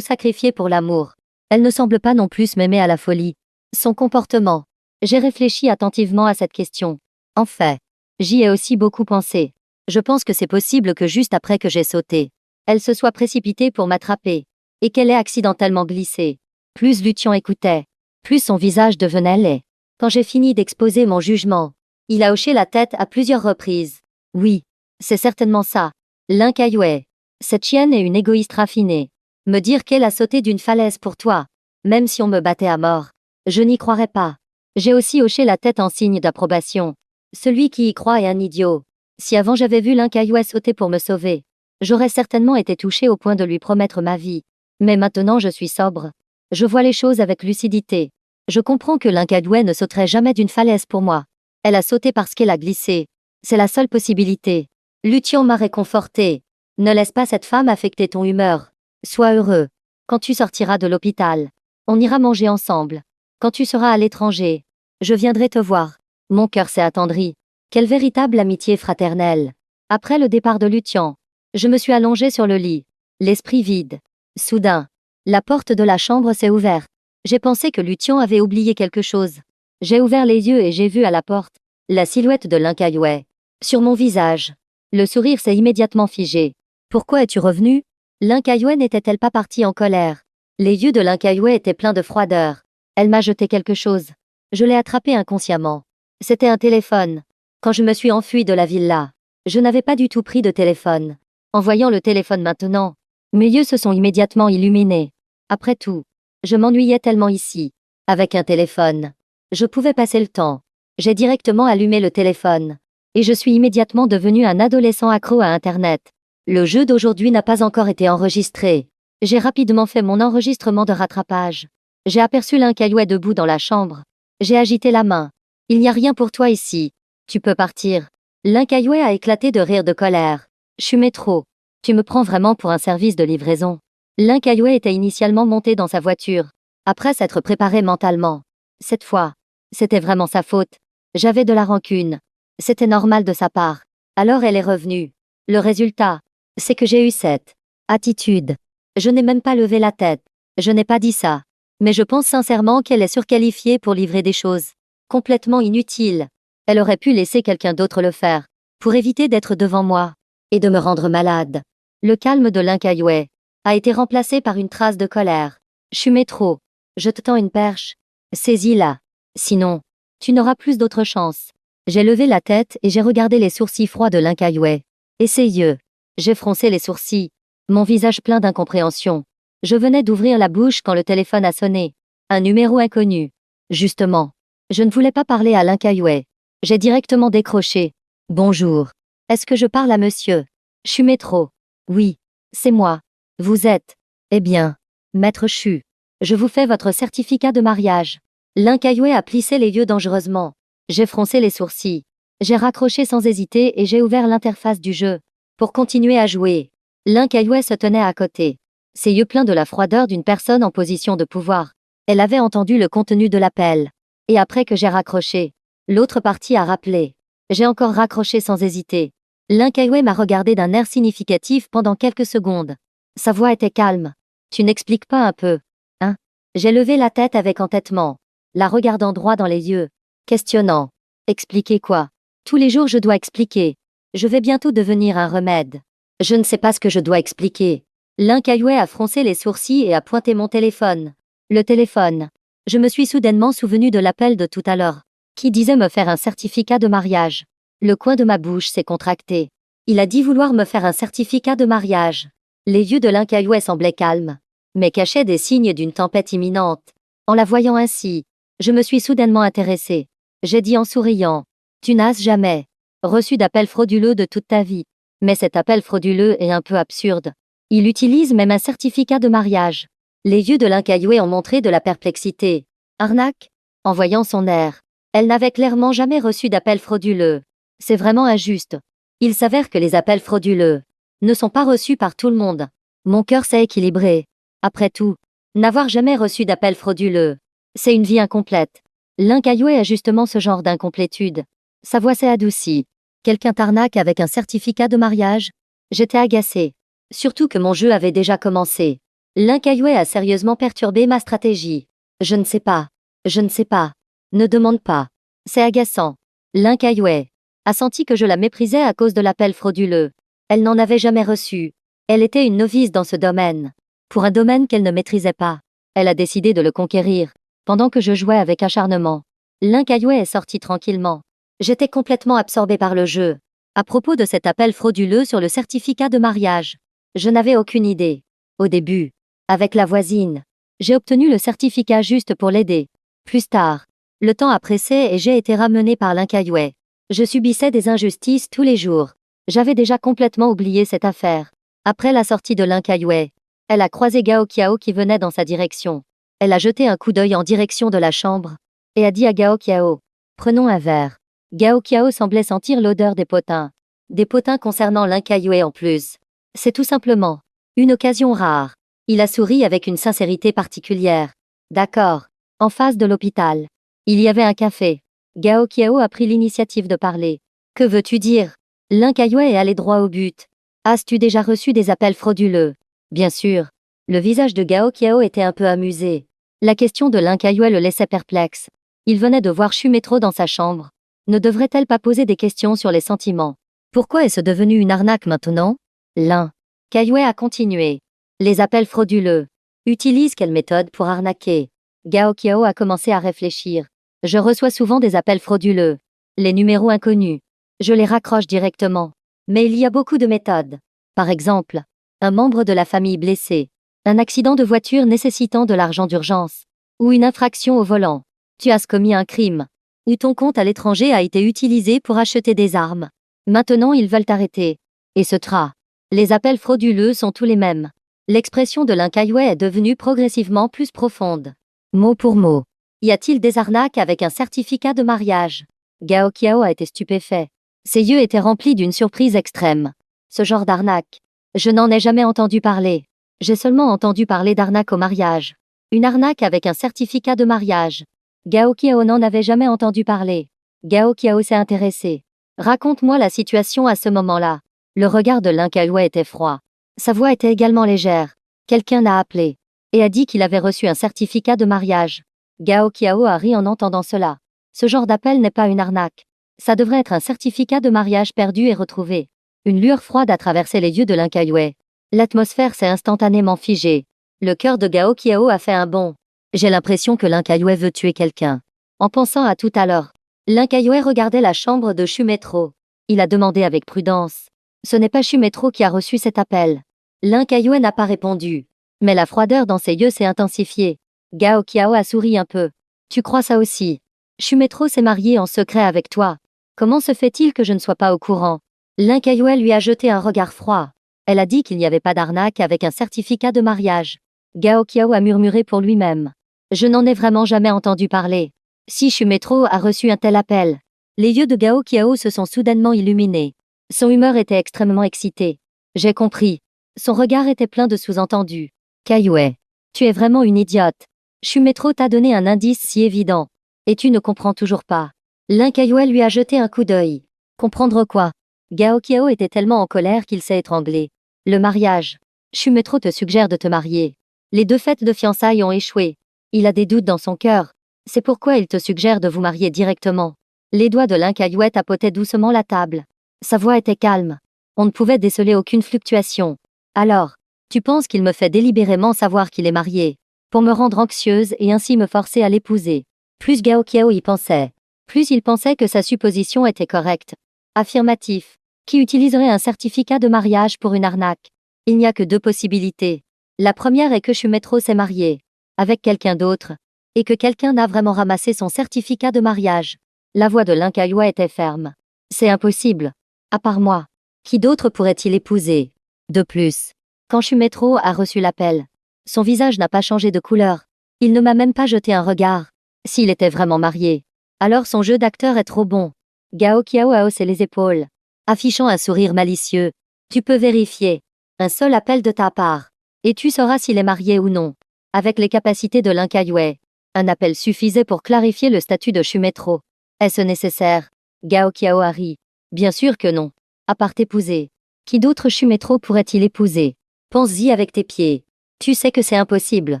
A: sacrifier pour l'amour. Elle ne semble pas non plus m'aimer à la folie. Son comportement. J'ai réfléchi attentivement à cette question. En fait, j'y ai aussi beaucoup pensé. Je pense que c'est possible que juste après que j'ai sauté, elle se soit précipitée pour m'attraper, et qu'elle ait accidentellement glissé. Plus Lutian écoutait, plus son visage devenait laid. Quand j'ai fini d'exposer mon jugement, il a hoché la tête à plusieurs reprises. Oui, c'est certainement ça. Linkayue. Cette chienne est une égoïste raffinée. Me dire qu'elle a sauté d'une falaise pour toi, même si on me battait à mort. Je n'y croirais pas. J'ai aussi hoché la tête en signe d'approbation. Celui qui y croit est un idiot. Si avant j'avais vu Linkayue sauter pour me sauver, j'aurais certainement été touché au point de lui promettre ma vie. Mais maintenant je suis sobre. Je vois les choses avec lucidité. Je comprends que Linkayue ne sauterait jamais d'une falaise pour moi. Elle a sauté parce qu'elle a glissé. C'est la seule possibilité. Lutian m'a réconforté. Ne laisse pas cette femme affecter ton humeur. Sois heureux. Quand tu sortiras de l'hôpital, on ira manger ensemble. Quand tu seras à l'étranger, je viendrai te voir. Mon cœur s'est attendri. Quelle véritable amitié fraternelle. Après le départ de Lutian, je me suis allongée sur le lit, l'esprit vide. Soudain, la porte de la chambre s'est ouverte. J'ai pensé que Lutian avait oublié quelque chose. J'ai ouvert les yeux et j'ai vu à la porte la silhouette de Linkayue. Sur mon visage, le sourire s'est immédiatement figé. Pourquoi es-tu revenu? Linkayue n'était-elle pas partie en colère? Les yeux de Linkayue étaient pleins de froideur. Elle m'a jeté quelque chose. Je l'ai attrapé inconsciemment. C'était un téléphone. Quand je me suis enfuie de la villa, je n'avais pas du tout pris de téléphone. En voyant le téléphone maintenant, mes yeux se sont immédiatement illuminés. Après tout, je m'ennuyais tellement ici. Avec un téléphone, je pouvais passer le temps. J'ai directement allumé le téléphone. Et je suis immédiatement devenu un adolescent accro à Internet. Le jeu d'aujourd'hui n'a pas encore été enregistré. J'ai rapidement fait mon enregistrement de rattrapage. J'ai aperçu Linkayue debout dans la chambre. J'ai agité la main. Il n'y a rien pour toi ici. Tu peux partir. Linkayue a éclaté de rire de colère. Chumétro. Tu me prends vraiment pour un service de livraison. Linkayue était initialement monté dans sa voiture, après s'être préparé mentalement. Cette fois, c'était vraiment sa faute. J'avais de la rancune. C'était normal de sa part. Alors elle est revenue. Le résultat, c'est que j'ai eu cette attitude. Je n'ai même pas levé la tête. Je n'ai pas dit ça. Mais je pense sincèrement qu'elle est surqualifiée pour livrer des choses complètement inutiles. Elle aurait pu laisser quelqu'un d'autre le faire, pour éviter d'être devant moi et de me rendre malade. Le calme de Linkayue a été remplacé par une trace de colère. Chumétro. Je te tends une perche. Saisis-la. Sinon, tu n'auras plus d'autre chance. J'ai levé la tête et j'ai regardé les sourcils froids de Linkayue. Et ses yeux. J'ai froncé les sourcils. Mon visage plein d'incompréhension. Je venais d'ouvrir la bouche quand le téléphone a sonné. Un numéro inconnu. Justement, je ne voulais pas parler à Linkayue. J'ai directement décroché. Bonjour. Est-ce que je parle à monsieur Shumetro. Oui, c'est moi. Vous êtes. Eh bien, maître Chu. Je vous fais votre certificat de mariage. L'Inkayue a plissé les yeux dangereusement. J'ai froncé les sourcils. J'ai raccroché sans hésiter et j'ai ouvert l'interface du jeu. Pour continuer à jouer. L'Inkayue se tenait à côté. Ses yeux pleins de la froideur d'une personne en position de pouvoir. Elle avait entendu le contenu de l'appel. Et après que j'ai raccroché, l'autre partie a rappelé. J'ai encore raccroché sans hésiter. L'Inkayue m'a regardé d'un air significatif pendant quelques secondes. Sa voix était calme. Tu n'expliques pas un peu, hein? J'ai levé la tête avec entêtement, la regardant droit dans les yeux. Questionnant. Expliquer quoi? Tous les jours je dois expliquer. Je vais bientôt devenir un remède. Je ne sais pas ce que je dois expliquer. L'Inkayue a froncé les sourcils et a pointé mon téléphone. Le téléphone. Je me suis soudainement souvenu de l'appel de tout à l'heure, qui disait me faire un certificat de mariage. Le coin de ma bouche s'est contracté. Il a dit vouloir me faire un certificat de mariage. Les yeux de l'Inkayue semblaient calmes, mais cachaient des signes d'une tempête imminente. En la voyant ainsi, je me suis soudainement intéressée. J'ai dit en souriant, « Tu n'as jamais reçu d'appel frauduleux de toute ta vie. Mais cet appel frauduleux est un peu absurde. Il utilise même un certificat de mariage. » Les yeux de l'Inkayue ont montré de la perplexité. Arnaque? En voyant son air, elle n'avait clairement jamais reçu d'appel frauduleux. C'est vraiment injuste. Il s'avère que les appels frauduleux ne sont pas reçus par tout le monde. Mon cœur s'est équilibré. Après tout, n'avoir jamais reçu d'appel frauduleux, c'est une vie incomplète. L'Inkayue a justement ce genre d'incomplétude. Sa voix s'est adoucie. Quelqu'un t'arnaque avec un certificat de mariage? J'étais agacée. Surtout que mon jeu avait déjà commencé. L'Inkayue a sérieusement perturbé ma stratégie. Je ne sais pas. Je ne sais pas. Ne demande pas. C'est agaçant. L'Inkayue a senti que je la méprisais à cause de l'appel frauduleux. Elle n'en avait jamais reçu. Elle était une novice dans ce domaine. Pour un domaine qu'elle ne maîtrisait pas, elle a décidé de le conquérir, pendant que je jouais avec acharnement. L'Inkayue est sorti tranquillement. J'étais complètement absorbée par le jeu. À propos de cet appel frauduleux sur le certificat de mariage, je n'avais aucune idée. Au début, avec la voisine, j'ai obtenu le certificat juste pour l'aider. Plus tard, le temps a pressé et j'ai été ramenée par l'Inkayue. Je subissais des injustices tous les jours. J'avais déjà complètement oublié cette affaire. Après la sortie de l'Inkayue, elle a croisé Gao Qiao qui venait dans sa direction. Elle a jeté un coup d'œil en direction de la chambre et a dit à Gao Qiao, « Prenons un verre. » Gao Qiao semblait sentir l'odeur des potins. Des potins concernant l'Inkayue en plus. C'est tout simplement une occasion rare. Il a souri avec une sincérité particulière. D'accord. En face de l'hôpital, il y avait un café. Gao Qiao a pris l'initiative de parler. « Que veux-tu dire ?» L'Inkayue est allé droit au but. « As-tu déjà reçu des appels frauduleux ?» Bien sûr. Le visage de Gao Qiao était un peu amusé. La question de l'Inkayue le laissait perplexe. Il venait de voir Shumetro dans sa chambre. Ne devrait-elle pas poser des questions sur les sentiments? Pourquoi est-ce devenu une arnaque maintenant? L'Inkayue a continué. Les appels frauduleux. Utilisent quelle méthode pour arnaquer? Gao Qiao a commencé à réfléchir. Je reçois souvent des appels frauduleux. Les numéros inconnus. Je les raccroche directement. Mais il y a beaucoup de méthodes. Par exemple, un membre de la famille blessé. Un accident de voiture nécessitant de l'argent d'urgence. Ou une infraction au volant. Tu as commis un crime. Ou ton compte à l'étranger a été utilisé pour acheter des armes. Maintenant ils veulent t'arrêter. Et ce tra. Les appels frauduleux sont tous les mêmes. L'expression de l'Inkayue est devenue progressivement plus profonde. Mot pour mot. Y a-t-il des arnaques avec un certificat de mariage? Gao Qiao a été stupéfait. Ses yeux étaient remplis d'une surprise extrême. Ce genre d'arnaque. Je n'en ai jamais entendu parler. J'ai seulement entendu parler d'arnaque au mariage. Une arnaque avec un certificat de mariage. Gao Qiao n'en avait jamais entendu parler. Gao Qiao s'est intéressé. Raconte-moi la situation à ce moment-là. Le regard de l'Inkayue était froid. Sa voix était également légère. Quelqu'un a appelé et a dit qu'il avait reçu un certificat de mariage. Gao Qiao a ri en entendant cela. Ce genre d'appel n'est pas une arnaque. Ça devrait être un certificat de mariage perdu et retrouvé. Une lueur froide a traversé les yeux de l'Inkayue. L'atmosphère s'est instantanément figée. Le cœur de Gao Qiao a fait un bond. J'ai l'impression que l'Inkayue veut tuer quelqu'un. En pensant à tout à l'heure, l'Inkayue regardait la chambre de Shumetro. Il a demandé avec prudence. Ce n'est pas Shumetro qui a reçu cet appel. L'Inkayue n'a pas répondu. Mais la froideur dans ses yeux s'est intensifiée. Gao Qiao a souri un peu. Tu crois ça aussi? Shumetro s'est marié en secret avec toi. Comment se fait-il que je ne sois pas au courant? Lin Kayue lui a jeté un regard froid. Elle a dit qu'il n'y avait pas d'arnaque avec un certificat de mariage. Gao Qiao a murmuré pour lui-même. Je n'en ai vraiment jamais entendu parler. Si Shumetro a reçu un tel appel. Les yeux de Gao Qiao se sont soudainement illuminés. Son humeur était extrêmement excitée. J'ai compris. Son regard était plein de sous-entendus. Kayue, tu es vraiment une idiote. Shumetro t'a donné un indice si évident. Et tu ne comprends toujours pas. Lin Kayue lui a jeté un coup d'œil. Comprendre quoi? Gao Qiao était tellement en colère qu'il s'est étranglé. Le mariage. Shumetro te suggère de te marier. Les 2 fêtes de fiançailles ont échoué. Il a des doutes dans son cœur. C'est pourquoi il te suggère de vous marier directement. Les doigts de Lin Kayue tapotaient doucement la table. Sa voix était calme. On ne pouvait déceler aucune fluctuation. Alors, tu penses qu'il me fait délibérément savoir qu'il est marié, pour me rendre anxieuse et ainsi me forcer à l'épouser. Plus Gao Qiao y pensait, plus il pensait que sa supposition était correcte. Affirmatif. Qui utiliserait un certificat de mariage pour une arnaque? Il n'y a que 2 possibilités. La première est que Shumetro s'est marié avec quelqu'un d'autre, et que quelqu'un n'a vraiment ramassé son certificat de mariage. La voix de Lin Kayue était ferme. C'est impossible. À part moi. Qui d'autre pourrait-il épouser? De plus, quand Shumetro a reçu l'appel, son visage n'a pas changé de couleur. Il ne m'a même pas jeté un regard. S'il était vraiment marié, alors son jeu d'acteur est trop bon. Gao Qiao a haussé les épaules, affichant un sourire malicieux. Tu peux vérifier. Un seul appel de ta part. Et tu sauras s'il est marié ou non. Avec les capacités de Lin Kayue, un appel suffisait pour clarifier le statut de Shumetro. Est-ce nécessaire? Gao Qiao a ri. Bien sûr que non. À part t'épouser. Qui d'autre Shumetro pourrait-il épouser? Pense-y avec tes pieds. Tu sais que c'est impossible.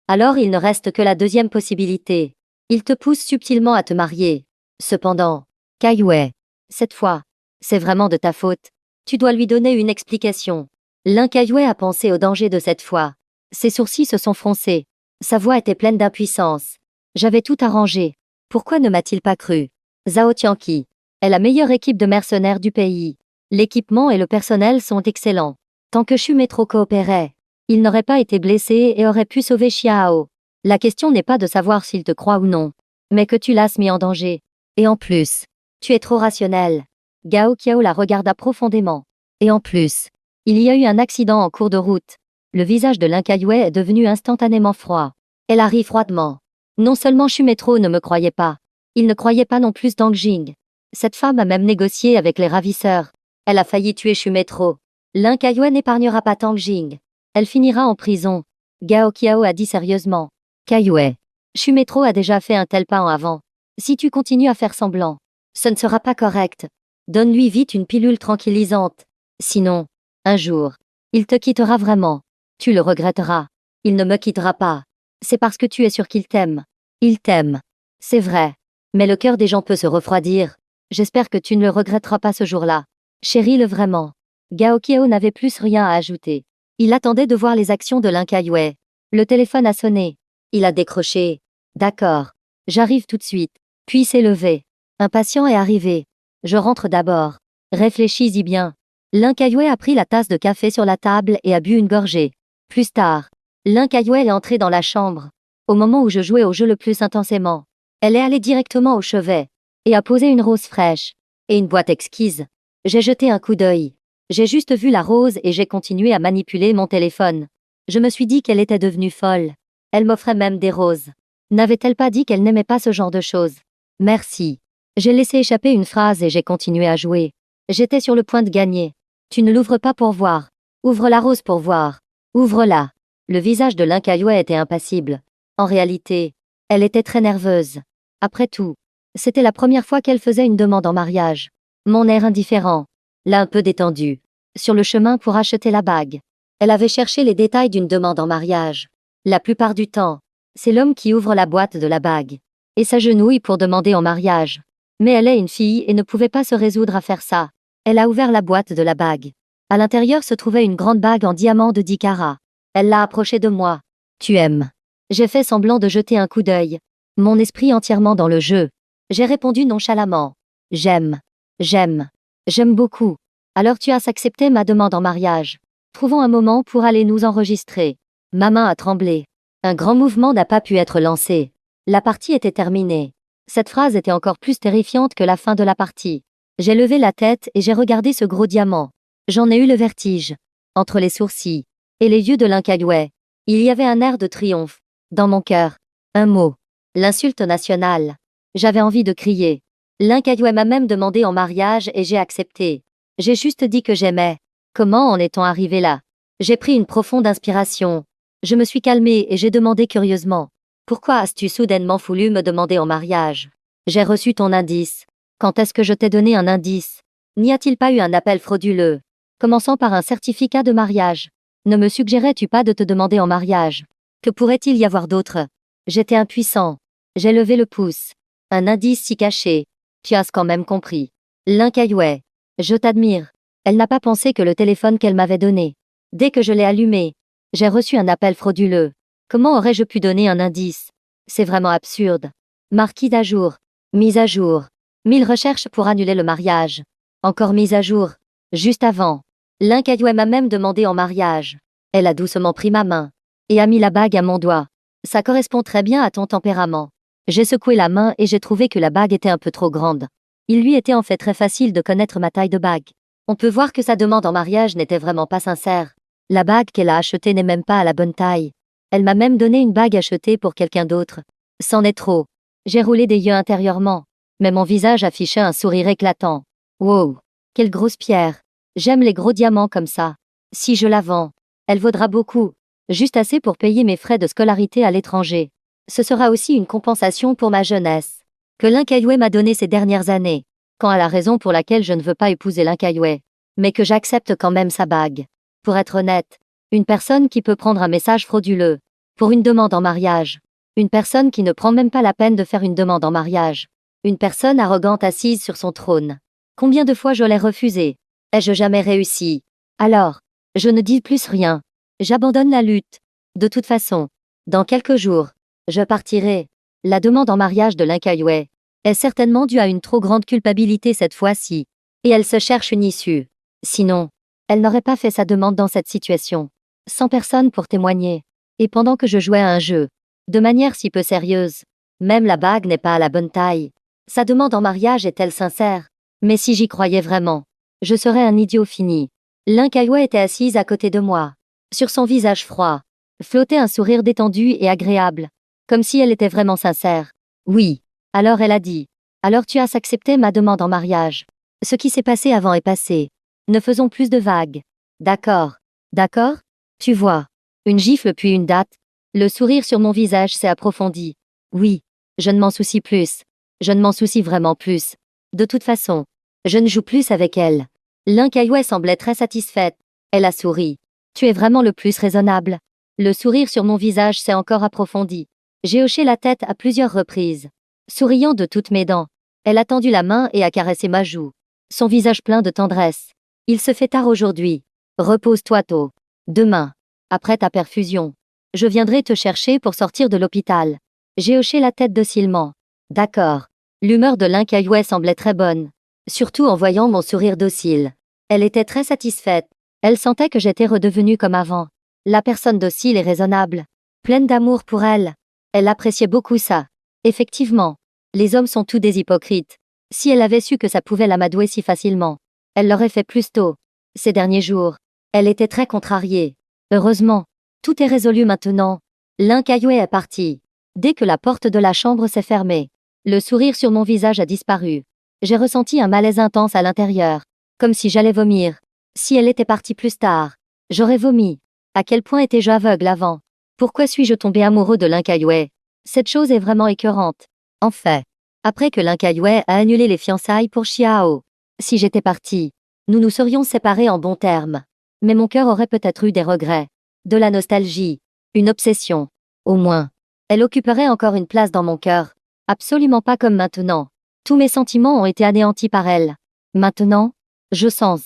A: Alors il ne reste que la deuxième possibilité. Il te pousse subtilement à te marier. Cependant, Kayue, cette fois, c'est vraiment de ta faute. Tu dois lui donner une explication. Lin Kayue a pensé au danger de cette fois. Ses sourcils se sont froncés. Sa voix était pleine d'impuissance. J'avais tout arrangé. Pourquoi ne m'a-t-il pas cru? Zhao Tianqi est la meilleure équipe de mercenaires du pays. L'équipement et le personnel sont excellents. Tant que Shumetro coopérait, il n'aurait pas été blessé et aurait pu sauver Xiao. La question n'est pas de savoir s'il te croit ou non, mais que tu l'as mis en danger. Et en plus, tu es trop rationnel. Gao Qiao la regarda profondément. Et en plus, il y a eu un accident en cours de route. Le visage de Lin Kayue est devenu instantanément froid. Elle a ri froidement. Non seulement Shumetro ne me croyait pas, il ne croyait pas non plus Dang Jing. Cette femme a même négocié avec les ravisseurs. Elle a failli tuer Shumetro. Lin Kayue n'épargnera pas Tang Jing. Elle finira en prison. Gao Qiao a dit sérieusement. Kayue, Shumetro a déjà fait un tel pas en avant. Si tu continues à faire semblant, ce ne sera pas correct. Donne-lui vite une pilule tranquillisante. Sinon, un jour, il te quittera vraiment. Tu le regretteras. Il ne me quittera pas. C'est parce que tu es sûr qu'il t'aime. Il t'aime. C'est vrai. Mais le cœur des gens peut se refroidir. J'espère que tu ne le regretteras pas ce jour-là. Chérie-le vraiment. Gao Qiao n'avait plus rien à ajouter. Il attendait de voir les actions de Lin Kayue. Le téléphone a sonné. Il a décroché. D'accord. J'arrive tout de suite. Puis s'est levé. Un patient est arrivé. Je rentre d'abord. Réfléchis-y bien. Lin Kayue a pris la tasse de café sur la table et a bu une gorgée. Plus tard, Lin Kayue est entrée dans la chambre. Au moment où je jouais au jeu le plus intensément, elle est allée directement au chevet et a posé une rose fraîche et une boîte exquise. J'ai jeté un coup d'œil. J'ai juste vu la rose et j'ai continué à manipuler mon téléphone. Je me suis dit qu'elle était devenue folle. Elle m'offrait même des roses. N'avait-elle pas dit qu'elle n'aimait pas ce genre de choses? Merci. J'ai laissé échapper une phrase et j'ai continué à jouer. J'étais sur le point de gagner. Tu ne l'ouvres pas pour voir. Ouvre la rose pour voir. Ouvre-la. Le visage de Lin Kayue était impassible. En réalité, elle était très nerveuse. Après tout, c'était la première fois qu'elle faisait une demande en mariage. Mon air indifférent, là un peu détendu, sur le chemin pour acheter la bague. Elle avait cherché les détails d'une demande en mariage. La plupart du temps, c'est l'homme qui ouvre la boîte de la bague et s'agenouille pour demander en mariage. Mais elle est une fille et ne pouvait pas se résoudre à faire ça. Elle a ouvert la boîte de la bague. À l'intérieur se trouvait une grande bague en diamant de 10 carats. Elle l'a approchée de moi. Tu aimes? J'ai fait semblant de jeter un coup d'œil. Mon esprit entièrement dans le jeu. J'ai répondu nonchalamment. J'aime. J'aime. J'aime beaucoup. Alors tu as accepté ma demande en mariage. Trouvons un moment pour aller nous enregistrer. Ma main a tremblé. Un grand mouvement n'a pas pu être lancé. La partie était terminée. Cette phrase était encore plus terrifiante que la fin de la partie. J'ai levé la tête et j'ai regardé ce gros diamant. J'en ai eu le vertige. Entre les sourcils et les yeux de l'Incaillouet, il y avait un air de triomphe. Dans mon cœur, un mot. L'insulte nationale. J'avais envie de crier. L'Incaillouet m'a même demandé en mariage et j'ai accepté. J'ai juste dit que j'aimais. Comment en est-on arrivé là? J'ai pris une profonde inspiration. Je me suis calmée et j'ai demandé curieusement. Pourquoi as-tu soudainement voulu me demander en mariage? J'ai reçu ton indice. Quand est-ce que je t'ai donné un indice? N'y a-t-il pas eu un appel frauduleux? Commençant par un certificat de mariage. Ne me suggérais-tu pas de te demander en mariage? Que pourrait-il y avoir d'autre? J'étais impuissant. J'ai levé le pouce. Un indice si caché. Tu as quand même compris. L'Incaillouet. Je t'admire. Elle n'a pas pensé que le téléphone qu'elle m'avait donné. Dès que je l'ai allumé, j'ai reçu un appel frauduleux. Comment aurais-je pu donner un indice? C'est vraiment absurde. Marquis à jour. Mise à jour. 1000 recherches pour annuler le mariage. Encore mise à jour. Juste avant. L'Incaillouet m'a même demandé en mariage. Elle a doucement pris ma main et a mis la bague à mon doigt. Ça correspond très bien à ton tempérament. J'ai secoué la main et j'ai trouvé que la bague était un peu trop grande. Il lui était en fait très facile de connaître ma taille de bague. On peut voir que sa demande en mariage n'était vraiment pas sincère. La bague qu'elle a achetée n'est même pas à la bonne taille. Elle m'a même donné une bague achetée pour quelqu'un d'autre. C'en est trop. J'ai roulé des yeux intérieurement, mais mon visage affichait un sourire éclatant. Wow! Quelle grosse pierre! J'aime les gros diamants comme ça. Si je la vends, elle vaudra beaucoup. Juste assez pour payer mes frais de scolarité à l'étranger. Ce sera aussi une compensation pour ma jeunesse que l'Incaillouet m'a donnée ces dernières années. Quand à la raison pour laquelle je ne veux pas épouser l'Incaillouet, mais que j'accepte quand même sa bague. Pour être honnête, une personne qui peut prendre un message frauduleux pour une demande en mariage. Une personne qui ne prend même pas la peine de faire une demande en mariage. Une personne arrogante assise sur son trône. Combien de fois je l'ai refusé? Ai-je jamais réussi? Alors, je ne dis plus rien. J'abandonne la lutte. De toute façon, dans quelques jours, je partirai. La demande en mariage de l'Incaillouet est certainement due à une trop grande culpabilité cette fois-ci. Et elle se cherche une issue. Sinon, elle n'aurait pas fait sa demande dans cette situation. Sans personne pour témoigner. Et pendant que je jouais à un jeu. De manière si peu sérieuse. Même la bague n'est pas à la bonne taille. Sa demande en mariage est-elle sincère? Mais si j'y croyais vraiment, je serais un idiot fini. L'Incaillouet était assise à côté de moi. Sur son visage froid, flottait un sourire détendu et agréable. Comme si elle était vraiment sincère. Oui. Alors elle a dit. Alors tu as accepté ma demande en mariage. Ce qui s'est passé avant est passé. Ne faisons plus de vagues. D'accord. D'accord? Tu vois. Une gifle puis une date. Le sourire sur mon visage s'est approfondi. Oui. Je ne m'en soucie plus. Je ne m'en soucie vraiment plus. De toute façon, je ne joue plus avec elle. L'Incaillouet semblait très satisfaite. Elle a souri. Tu es vraiment le plus raisonnable. Le sourire sur mon visage s'est encore approfondi. J'ai hoché la tête à plusieurs reprises. Souriant de toutes mes dents. Elle a tendu la main et a caressé ma joue. Son visage plein de tendresse. Il se fait tard aujourd'hui. Repose-toi tôt. Demain, après ta perfusion, je viendrai te chercher pour sortir de l'hôpital. J'ai hoché la tête docilement. D'accord. L'humeur de l'Incaillouet semblait très bonne. Surtout en voyant mon sourire docile. Elle était très satisfaite. Elle sentait que j'étais redevenue comme avant. La personne docile et raisonnable. Pleine d'amour pour elle. Elle appréciait beaucoup ça. Effectivement. Les hommes sont tous des hypocrites. Si elle avait su que ça pouvait l'amadouer si facilement, elle l'aurait fait plus tôt. Ces derniers jours, elle était très contrariée. Heureusement, tout est résolu maintenant. L'Incaillouet est parti. Dès que la porte de la chambre s'est fermée, le sourire sur mon visage a disparu. J'ai ressenti un malaise intense à l'intérieur, comme si j'allais vomir. Si elle était partie plus tard, j'aurais vomi. À quel point étais-je aveugle avant? Pourquoi suis-je tombé amoureux de l'Incaillouet? Cette chose est vraiment écœurante. En fait, après que l'Incaillouet a annulé les fiançailles pour Xiao, si j'étais partie, nous nous serions séparés en bons termes. Mais mon cœur aurait peut-être eu des regrets, de la nostalgie, une obsession. Au moins, elle occuperait encore une place dans mon cœur. Absolument pas comme maintenant. Tous mes sentiments ont été anéantis par elle. Maintenant, je sens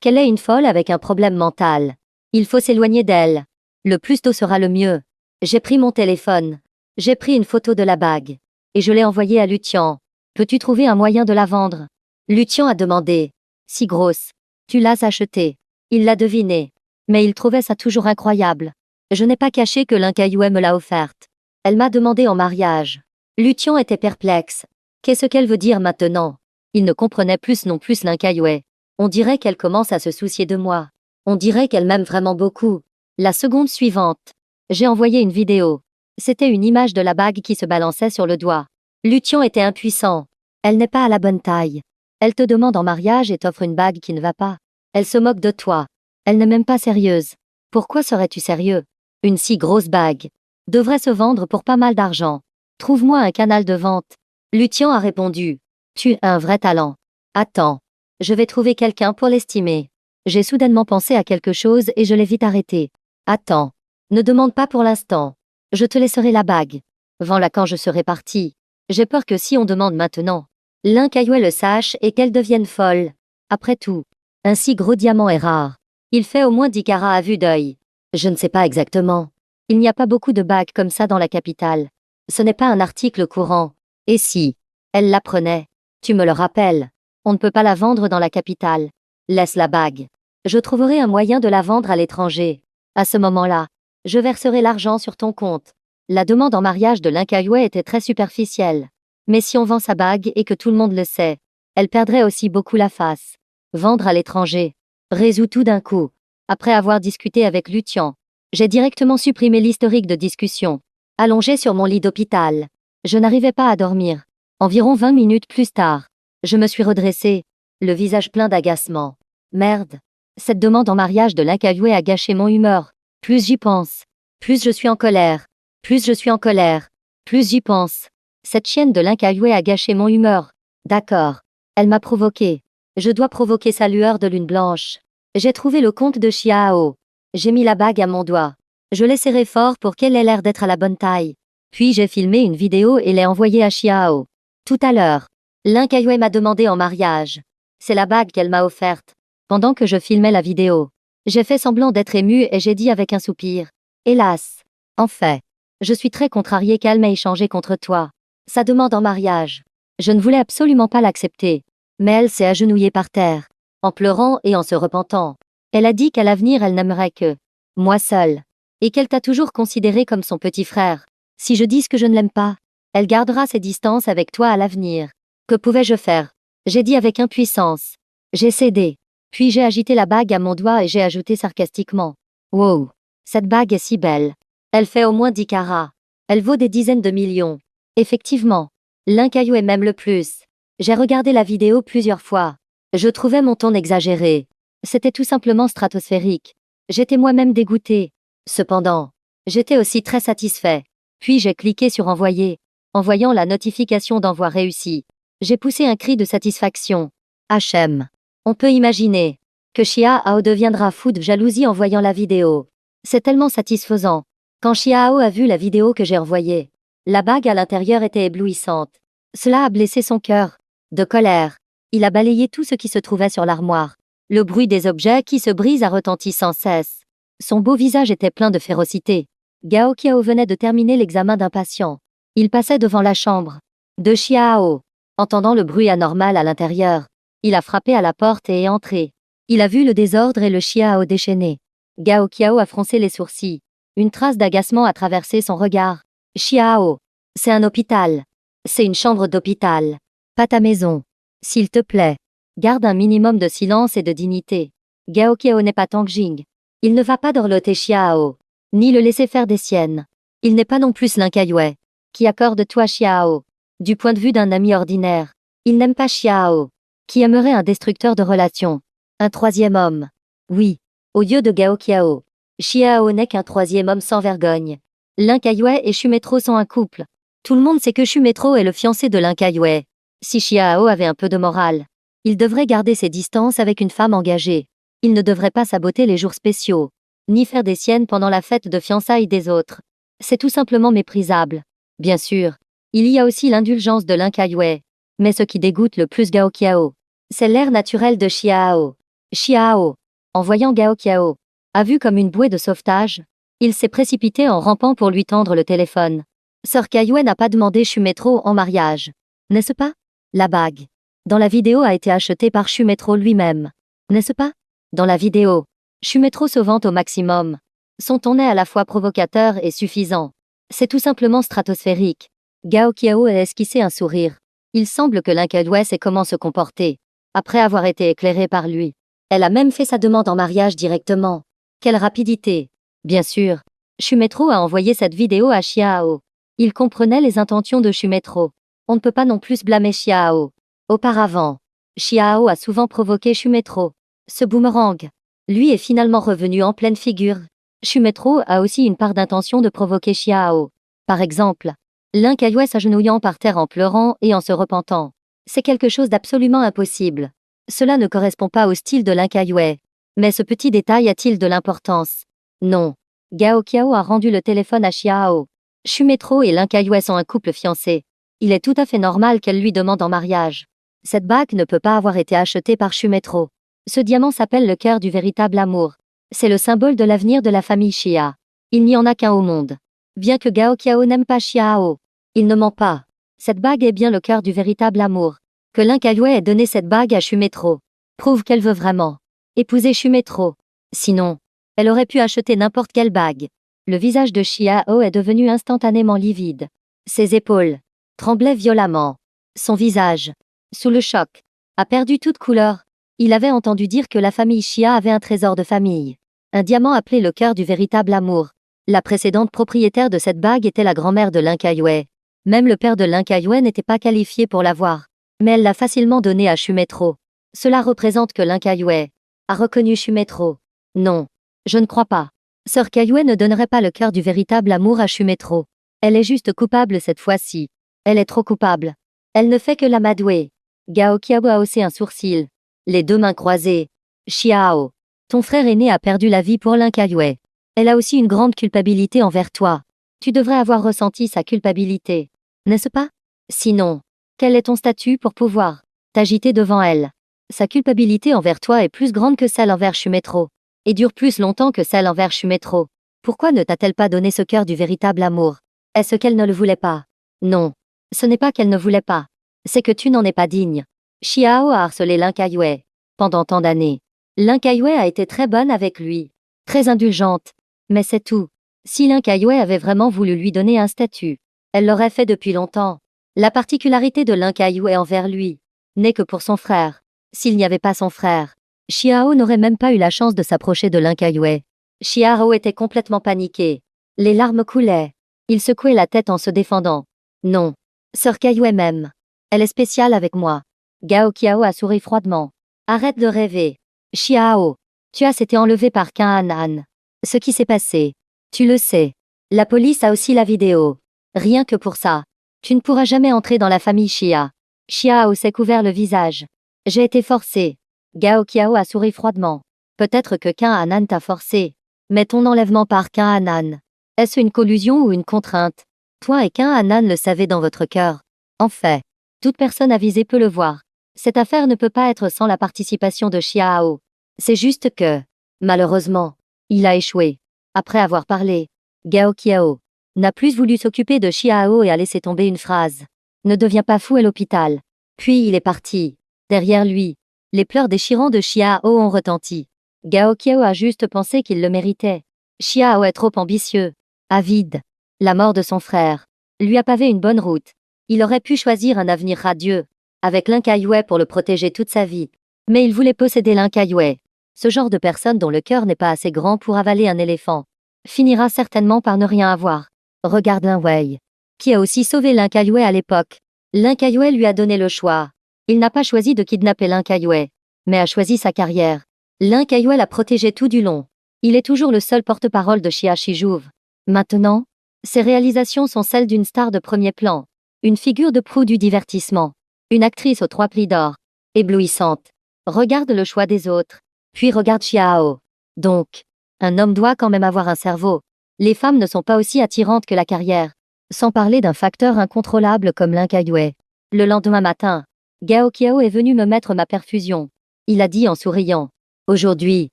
A: qu'elle est une folle avec un problème mental. Il faut s'éloigner d'elle. Le plus tôt sera le mieux. J'ai pris mon téléphone. J'ai pris une photo de la bague. Et je l'ai envoyée à Lutian. Peux-tu trouver un moyen de la vendre? Lutian a demandé. Si grosse. Tu l'as achetée. Il l'a deviné. Mais il trouvait ça toujours incroyable. Je n'ai pas caché que l'Incaillouet me l'a offerte. Elle m'a demandé en mariage. Lutian était perplexe. Qu'est-ce qu'elle veut dire maintenant? Il ne comprenait plus non plus Lin Kaiwei. On dirait qu'elle commence à se soucier de moi. On dirait qu'elle m'aime vraiment beaucoup. La seconde suivante, j'ai envoyé une vidéo. C'était une image de la bague qui se balançait sur le doigt. Luthion était impuissant. Elle n'est pas à la bonne taille. Elle te demande en mariage et t'offre une bague qui ne va pas. Elle se moque de toi. Elle n'est même pas sérieuse. Pourquoi serais-tu sérieux? Une si grosse bague devrait se vendre pour pas mal d'argent. Trouve-moi un canal de vente. Luthian a répondu. Tu as un vrai talent. Attends. Je vais trouver quelqu'un pour l'estimer. J'ai soudainement pensé à quelque chose et je l'ai vite arrêté. Attends. Ne demande pas pour l'instant. Je te laisserai la bague. Vends-la quand je serai parti. J'ai peur que si on demande maintenant, Lin Kaiwei le sache et qu'elle devienne folle. Après tout, un si gros diamant est rare. Il fait au moins 10 carats à vue d'œil. Je ne sais pas exactement. Il n'y a pas beaucoup de bagues comme ça dans la capitale. Ce n'est pas un article courant. Et si elle la prenait? Tu me le rappelles. On ne peut pas la vendre dans la capitale. Laisse la bague. Je trouverai un moyen de la vendre à l'étranger. À ce moment-là, je verserai l'argent sur ton compte. La demande en mariage de Lin Kaiwei était très superficielle. Mais si on vend sa bague et que tout le monde le sait, elle perdrait aussi beaucoup la face. Vendre à l'étranger. Résous tout d'un coup. Après avoir discuté avec Luthian, j'ai directement supprimé l'historique de discussion. Allongé sur mon lit d'hôpital. Je n'arrivais pas à dormir. Environ 20 minutes plus tard, je me suis redressée, le visage plein d'agacement. Merde. Cette demande en mariage de Lin Kaiwei a gâché mon humeur. Plus j'y pense, plus je suis en colère. Plus je suis en colère, plus j'y pense. Cette chienne de Lin Kaiwei a gâché mon humeur. D'accord. Elle m'a provoqué. Je dois provoquer sa lueur de lune blanche. J'ai trouvé le compte de Xiao. J'ai mis la bague à mon doigt. Je l'ai serré fort pour qu'elle ait l'air d'être à la bonne taille. Puis j'ai filmé une vidéo et l'ai envoyée à Xiao. Tout à l'heure, Lin Kaiwei m'a demandé en mariage. C'est la bague qu'elle m'a offerte. Pendant que je filmais la vidéo, j'ai fait semblant d'être émue et j'ai dit avec un soupir. Hélas. En fait, je suis très contrariée qu'elle m'ait échangé contre toi. Sa demande en mariage. Je ne voulais absolument pas l'accepter. Mais elle s'est agenouillée par terre, en pleurant et en se repentant. Elle a dit qu'à l'avenir elle n'aimerait que moi seule. Et qu'elle t'a toujours considéré comme son petit frère. Si je dis que je ne l'aime pas, elle gardera ses distances avec toi à l'avenir. Que pouvais-je faire? J'ai dit avec impuissance. J'ai cédé. Puis j'ai agité la bague à mon doigt et j'ai ajouté sarcastiquement. Wow. Cette bague est si belle. Elle fait au moins 10 carats. Elle vaut des dizaines de millions. Effectivement. Lin Kaiwei m'aime le plus. J'ai regardé la vidéo plusieurs fois. Je trouvais mon ton exagéré. C'était tout simplement stratosphérique. J'étais moi-même dégoûté. Cependant, j'étais aussi très satisfait. Puis j'ai cliqué sur envoyer. En voyant la notification d'envoi réussi, j'ai poussé un cri de satisfaction. HM. On peut imaginer que Xiao deviendra fou de jalousie en voyant la vidéo. C'est tellement satisfaisant. Quand Xiao a vu la vidéo que j'ai envoyée, la bague à l'intérieur était éblouissante. Cela a blessé son cœur. De colère, il a balayé tout ce qui se trouvait sur l'armoire. Le bruit des objets qui se brisent a retenti sans cesse. Son beau visage était plein de férocité. Gao Qiao venait de terminer l'examen d'un patient. Il passait devant la chambre de Xiao. Entendant le bruit anormal à l'intérieur, il a frappé à la porte et est entré. Il a vu le désordre et le Xiao déchaîné. Gao Qiao a froncé les sourcils. Une trace d'agacement a traversé son regard. Xiao, c'est un hôpital. C'est une chambre d'hôpital. Pas ta maison. S'il te plaît, garde un minimum de silence et de dignité. Gao Qiao n'est pas Tang Jing. Il ne va pas dorloter Xiao, ni le laisser faire des siennes. Il n'est pas non plus Lin Kaiwei, qui accorde toi Xiao. Du point de vue d'un ami ordinaire, il n'aime pas Xiao, qui aimerait un destructeur de relations. Un troisième homme. Oui, aux yeux de Gao Qiao, Xiao n'est qu'un troisième homme sans vergogne. Lin Kaiwei et Shumetro sont un couple. Tout le monde sait que Shumetro est le fiancé de Lin Kaiwei. Si Xiao avait un peu de morale, il devrait garder ses distances avec une femme engagée. Il ne devrait pas saboter les jours spéciaux, ni faire des siennes pendant la fête de fiançailles des autres. C'est tout simplement méprisable. Bien sûr, il y a aussi l'indulgence de Lin Kaiwei. Mais ce qui dégoûte le plus Gao Qiao, c'est l'air naturel de Xiao. Xiao, en voyant Gao Qiao, a vu comme une bouée de sauvetage. Il s'est précipité en rampant pour lui tendre le téléphone. Sœur Kaiwei n'a pas demandé Shumetro en mariage. N'est-ce pas? La bague dans la vidéo a été achetée par Shumetro lui-même. N'est-ce pas? Dans la vidéo, Shumetro se vante au maximum. Son ton est à la fois provocateur et suffisant. C'est tout simplement stratosphérique. Gao Qiao a esquissé un sourire. Il semble que Linkayue sait comment se comporter, après avoir été éclairée par lui. Elle a même fait sa demande en mariage directement. Quelle rapidité! Bien sûr, Shumetro a envoyé cette vidéo à Xiao. Il comprenait les intentions de Shumetro. On ne peut pas non plus blâmer Xiao. Auparavant, Xiao a souvent provoqué Shumetro. Ce boomerang, lui, est finalement revenu en pleine figure. Shumetro a aussi une part d'intention de provoquer Xiao. Par exemple, Linkayue s'agenouillant par terre en pleurant et en se repentant. C'est quelque chose d'absolument impossible. Cela ne correspond pas au style de Linkayue. Mais ce petit détail a-t-il de l'importance? Non. Gao Qiao a rendu le téléphone à Xiao. Shumetro et Linkayue sont un couple fiancé. Il est tout à fait normal qu'elle lui demande en mariage. Cette bague ne peut pas avoir été achetée par Shumetro. Ce diamant s'appelle le cœur du véritable amour. C'est le symbole de l'avenir de la famille Xia. Il n'y en a qu'un au monde. Bien que Gao Qiao n'aime pas Xiao, il ne ment pas. Cette bague est bien le cœur du véritable amour. Que Linkayue ait donné cette bague à Shumetro prouve qu'elle veut vraiment épouser Shumetro. Sinon, elle aurait pu acheter n'importe quelle bague. Le visage de Xiao est devenu instantanément livide. Ses épaules tremblaient violemment. Son visage, sous le choc, a perdu toute couleur. Il avait entendu dire que la famille Xia avait un trésor de famille. Un diamant appelé le cœur du véritable amour. La précédente propriétaire de cette bague était la grand-mère de Linkayue. Même le père de Linkayue n'était pas qualifié pour l'avoir. Mais elle l'a facilement donné à Shumetro. Cela représente que Linkayue a reconnu Shumetro. Non, je ne crois pas. Sœur Kayue ne donnerait pas le cœur du véritable amour à Shumetro. Elle est juste coupable cette fois-ci. Elle est trop coupable. Elle ne fait que l'amadouer. Gao Qiao a haussé un sourcil. Les deux mains croisées. Xiao, ton frère aîné a perdu la vie pour Linkayue. Elle a aussi une grande culpabilité envers toi. Tu devrais avoir ressenti sa culpabilité. N'est-ce pas? Sinon, quel est ton statut pour pouvoir t'agiter devant elle? Sa culpabilité envers toi est plus grande que celle envers Shumetro, et dure plus longtemps que celle envers Shumetro. Pourquoi ne t'a-t-elle pas donné ce cœur du véritable amour? Est-ce qu'elle ne le voulait pas? Non. Ce n'est pas qu'elle ne voulait pas. C'est que tu n'en es pas digne. Xiao a harcelé Linkayue pendant tant d'années. Linkayue a été très bonne avec lui. Très indulgente. Mais c'est tout. Si Linkayue avait vraiment voulu lui donner un statut, elle l'aurait fait depuis longtemps. La particularité de Linkayue envers lui n'est que pour son frère. S'il n'y avait pas son frère, Xiao n'aurait même pas eu la chance de s'approcher de Linkayue. Xiao était complètement paniqué. Les larmes coulaient. Il secouait la tête en se défendant. Non. Sœur Kayue même. Elle est spéciale avec moi. Gao Qiao a souri froidement. Arrête de rêver. Xiao, tu as été enlevé par Kaanan. Ce qui s'est passé. Tu le sais. La police a aussi la vidéo. Rien que pour ça. Tu ne pourras jamais entrer dans la famille Xia. Xiao s'est couvert le visage. J'ai été forcé. Gao Qiao a souri froidement. Peut-être que Kaanan t'a forcé. Mais ton enlèvement par Kaanan, est-ce une collusion ou une contrainte? Toi et Kaanan le savez dans votre cœur. En fait, toute personne avisée peut le voir. Cette affaire ne peut pas être sans la participation de Xiao. C'est juste que, malheureusement, il a échoué. Après avoir parlé, Gao Qiao n'a plus voulu s'occuper de Xiao et a laissé tomber une phrase. Ne deviens pas fou à l'hôpital. Puis il est parti. Derrière lui, les pleurs déchirants de Xiao ont retenti. Gao Qiao a juste pensé qu'il le méritait. Xiao est trop ambitieux, avide. La mort de son frère lui a pavé une bonne route. Il aurait pu choisir un avenir radieux, avec Linkayue pour le protéger toute sa vie. Mais il voulait posséder Linkayue. Ce genre de personne dont le cœur n'est pas assez grand pour avaler un éléphant finira certainement par ne rien avoir. Regarde Lin Wei, qui a aussi sauvé Linkayue à l'époque. Linkayue lui a donné le choix. Il n'a pas choisi de kidnapper Linkayue, mais a choisi sa carrière. Linkayue l'a protégé tout du long. Il est toujours le seul porte-parole de Xia Shizhouv. Maintenant, ses réalisations sont celles d'une star de premier plan. Une figure de proue du divertissement. Une actrice aux 3 prix d'or. Éblouissante. Regarde le choix des autres. Puis regarde Xiao. Donc, un homme doit quand même avoir un cerveau. Les femmes ne sont pas aussi attirantes que la carrière. Sans parler d'un facteur incontrôlable comme Linkayue. Le lendemain matin, Gao Qiao est venu me mettre ma perfusion. Il a dit en souriant. Aujourd'hui,